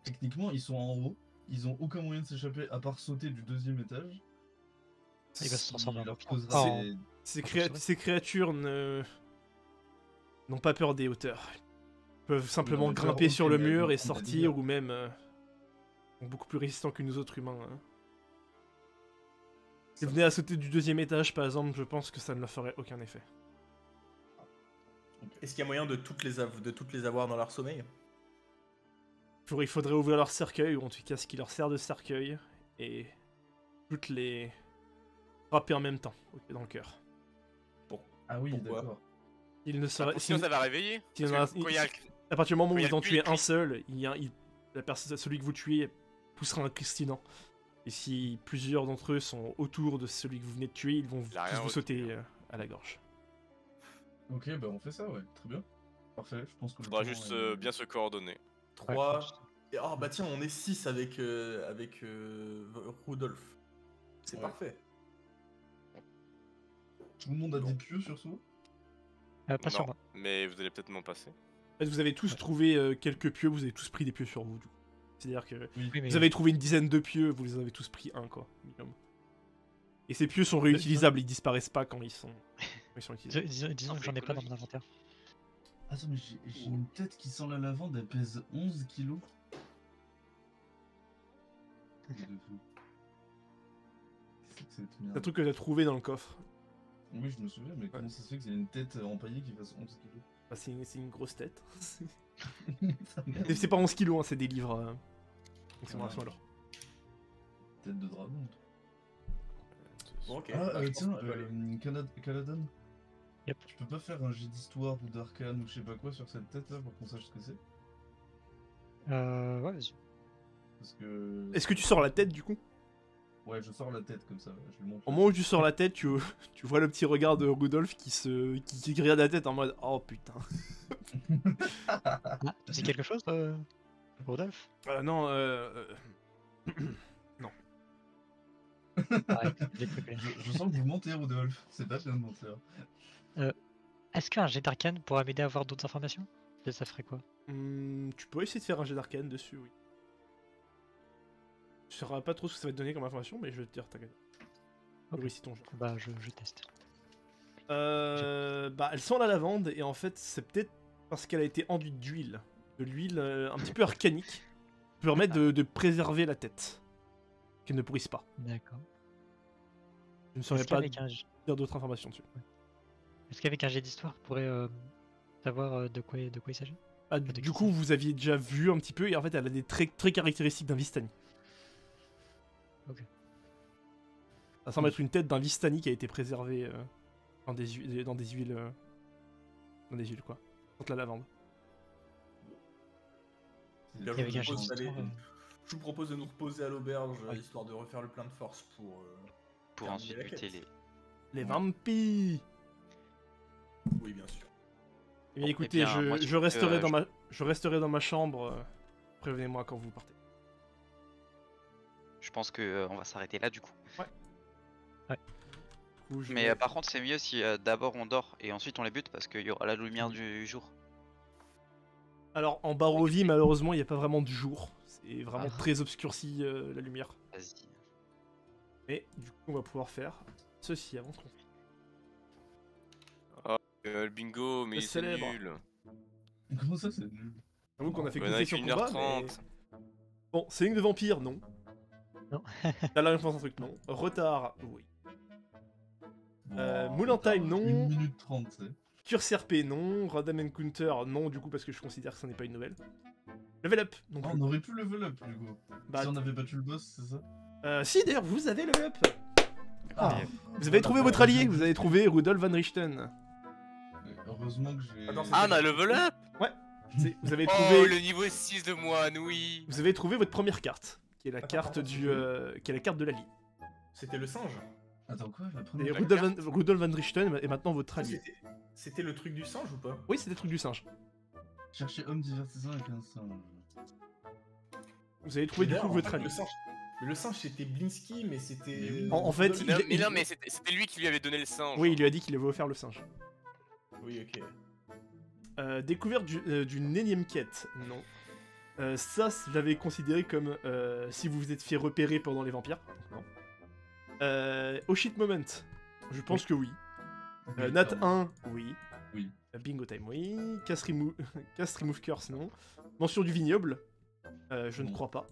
Techniquement, ils sont en haut, ils ont aucun moyen de s'échapper à part sauter du 2e étage. Il va se transformer en leur vampire. causera Oh. des- Ces créatures n'ont pas peur des hauteurs. Ils peuvent simplement mais grimper peur, sur ok, le mais mur et on a sortir, dit- ou même sont beaucoup plus résistants que nous autres humains. Hein. Si vous venez à sauter du 2e étage, par exemple, je pense que ça ne leur ferait aucun effet. Est-ce qu'il y a moyen de toutes les avoir dans leur sommeil? Il faudrait ouvrir leur cercueil, ou en tout cas ce qui leur sert de cercueil, et toutes les frapper en même temps, dans le cœur. Ah oui, Pourquoi? d'accord. Il ne sera... Sinon, ça va réveiller. s'il y en Parce a- que quand il y a- À partir du moment où Quand il y a vous en le tuez un cri. seul, celui que vous tuez poussera un cristinant. Et si plusieurs d'entre eux sont autour de celui que vous venez de tuer, ils vont Il a tous rien vous reçu, sauter hein. à la gorge. Ok, bah on fait ça, ouais, très bien. Parfait, je pense que le Faudra plan juste est- bien se coordonner. 3. Oh bah tiens, on est 6 avec Rudolf. C'est Ouais. parfait. Tout le monde a des pieux sur soi? Pas sur Non, moi. mais vous allez peut-être m'en passer. En fait, vous avez tous trouvé quelques pieux, vous avez tous pris des pieux sur vous. Du coup. C'est-à-dire que Oui, mais vous avez trouvé une dizaine de pieux, vous les avez tous pris un, quoi. Minimum. Et ces pieux sont réutilisables, ils disparaissent pas quand ils sont utilisés. disons que j'en ai pas dans mon inventaire. Attends, mais j'ai une tête qui sent la lavande, elle pèse 11 kilos. C'est que cette C'est un merde. truc que t'as trouvé dans le coffre. Oui, je me souviens, mais comment ça se fait que c'est une tête empaillée qui fasse 11 kilos? Bah, c'est une grosse tête. Sa merde. Et c'est pas 11 kilos, hein, c'est des livres. Donc c'est Ouais. moins alors. Tête de dragon. Bon, ok. Ah, bah, je pense tiens, qu'on peut aller. Caladon, Yep. tu peux pas faire un jet d'histoire ou d'arcane ou je sais pas quoi sur cette tête là pour qu'on sache ce que c'est? Ouais, vas-y. Parce que. Est-ce que tu sors la tête du coup? Ouais, je sors la tête comme ça, je lui montre. Au moment où tu sors la tête, tu vois le petit regard de Rudolf qui regarde la tête en mode oh putain. Ah, tu sais quelque chose, Rodolphe? Non, Arrête, j'ai cru que- Je sens que vous mentez, Rodolphe. C'est pas bien de mentir. Est-ce qu'un jet d'arcane pourra m'aider à avoir d'autres informations? Ça ferait quoi? tu peux essayer de faire un jet d'arcane dessus, oui. Je saurais pas trop ce que ça va te donner comme information, mais je vais te dire, t'inquiète. Ok. Réussis ton jeu. Bah, je teste. Bah, elle sent la lavande et en fait, c'est peut-être parce qu'elle a été enduite d'huile. De l'huile un petit peu arcanique qui peut permettre de préserver la tête. Qu'elle ne pourrisse pas. D'accord. Je ne saurais Est-ce pas qu'avec un... dire d'autres informations dessus. Est-ce qu'avec un jet d'histoire, on pourrait savoir de quoi il s'agit? Ah, de du qui coup, ça vous aviez déjà vu un petit peu et en fait, elle a des traits très caractéristiques d'un Vistani. Ok. Ça semble être une tête d'un Vistani qui a été préservée dans des huiles, dans des huiles quoi, contre la lavande. Bien, Et avec un jet propose d'aller- d'histoire, Je vous propose de nous reposer à l'auberge, Ouais. histoire de refaire le plein de force pour. Pour terminer ensuite la buter quête. les. Les vampires. Oui, bien sûr. Eh bien, Bon, écoutez, eh bien, moi, je resterai je- je resterai dans ma chambre. Prévenez-moi quand vous partez. Je pense que on va s'arrêter là du coup. Du coup, je Mais vais- par contre, c'est mieux si d'abord on dort et ensuite on les bute parce qu'il y aura la lumière du jour. Alors, en Barovie, malheureusement, il n'y a pas vraiment de jour. C'est vraiment Ah. très obscurci la lumière. Vas-y. Mais du coup, on va pouvoir faire ceci avant qu'on. Le bingo, mais Le c'est célèbre. nul. Comment ça, c'est nul? J'avoue qu'on a fait On qu'une a session qu'une combat, heure mais... 30. Bon, c'est une de vampire, non. Non. T'as la réponse à un truc, non. Retard, oui. Bon, Moulin Time, non. 1 minute 30, c'est. Curse RP, non. Random Encounter, non, du coup, parce que je considère que ça n'est pas une nouvelle. Level Up, non Ah, plus. on aurait pu level up, du coup. Bah, Si on avait battu le boss, c'est ça? si, d'ailleurs, vous avez Level Up. Ah, Vous avez trouvé votre allié, vous avez trouvé Rudolf van Richten. Heureusement que j'ai. Attends, c'est- Ah, on a level up. Vous avez Oh, trouvé... le niveau 6 de moine, oui. Vous avez trouvé votre première carte, qui est la Attends, carte attends, du, qui est la carte de l'allié. C'était le singe. Attends, quoi? La Et première. Rudolf van Richten est maintenant votre allié. C'était le truc du singe ou pas? Oui, c'était le truc du singe. Chercher homme divertissant avec un singe. Vous avez trouvé du D'ailleurs, coup en votre fait, allié. le singe. Mais le singe c'était Blinsky, mais c'était. Mais oui. En fait, Rudolf- il- Non, mais non, mais c'était lui qui lui avait donné le singe. Oui, il lui a dit qu'il avait offert le singe. Oui, ok. Découverte d'une énième quête, non. Ça, j'avais considéré comme si vous vous êtes fait repérer pendant les vampires. Donc, non. Oh shit moment, je pense que oui. Oui, Nat pardon. 1, oui. Oui. Bingo time, oui. Cast remove curse, non. Mention du vignoble, je ne Non. crois pas.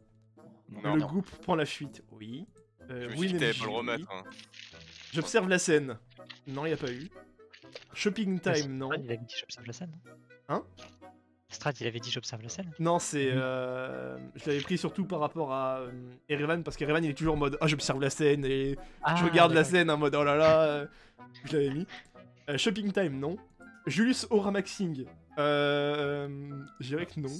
Non, Le non. groupe prend la fuite, oui. Je me suis Win dit que t'allais MJ, pas le oui. remettre. Hein. J'observe la scène. Non, il a pas eu. Shopping time, non. Strad, il avait dit j'observe la scène, non? Hein? Strad, il avait dit j'observe la scène. Non, c'est. Je l'avais pris surtout par rapport à Erevan, parce qu'Erevan il est toujours en mode ah, j'observe la scène et je Ah, regarde la d'accord. scène en mode oh là là. Je l'avais mis. Shopping time, non. Julius Aura Maxing. Je dirais que non.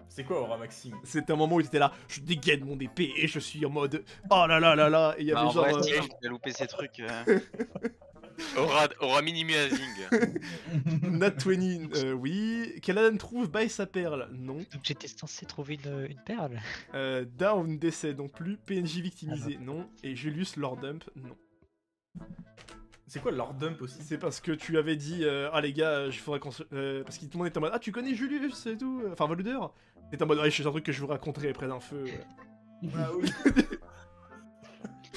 C'est quoi Aura Maxing? C'était un moment où il était là, je dégaine mon épée et je suis en mode oh là là là là. Et il y Bah, avait en genre. vrai, Steve, il a loupé ses trucs. Aura minimizing. Nat 20, oui. Caladan trouve by sa perle, non. Donc j'étais censé trouver une perle. Down décès non plus. PNJ victimisé, non. Et Julius Lord Dump, non. C'est quoi Lord Dump aussi? C'est parce que tu avais dit ah les gars, il faudrait qu'on se... parce que tout le monde était en mode ah tu connais Julius et tout, enfin Voluder. T'es en mode ouais, c'est un truc que je vous raconterai près d'un feu. Ah oui.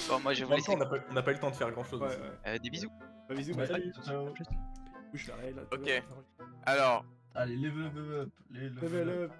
Bon, moi je vais En vous même temps, laisser. on n'a pas eu le temps de faire grand chose. Ouais, ouais. Des bisous. Bah, bisous, Ouais, bye. salut. Ciao. Je l'arrête, là, Ok. tu vois. Alors, Allez, level up. Level up.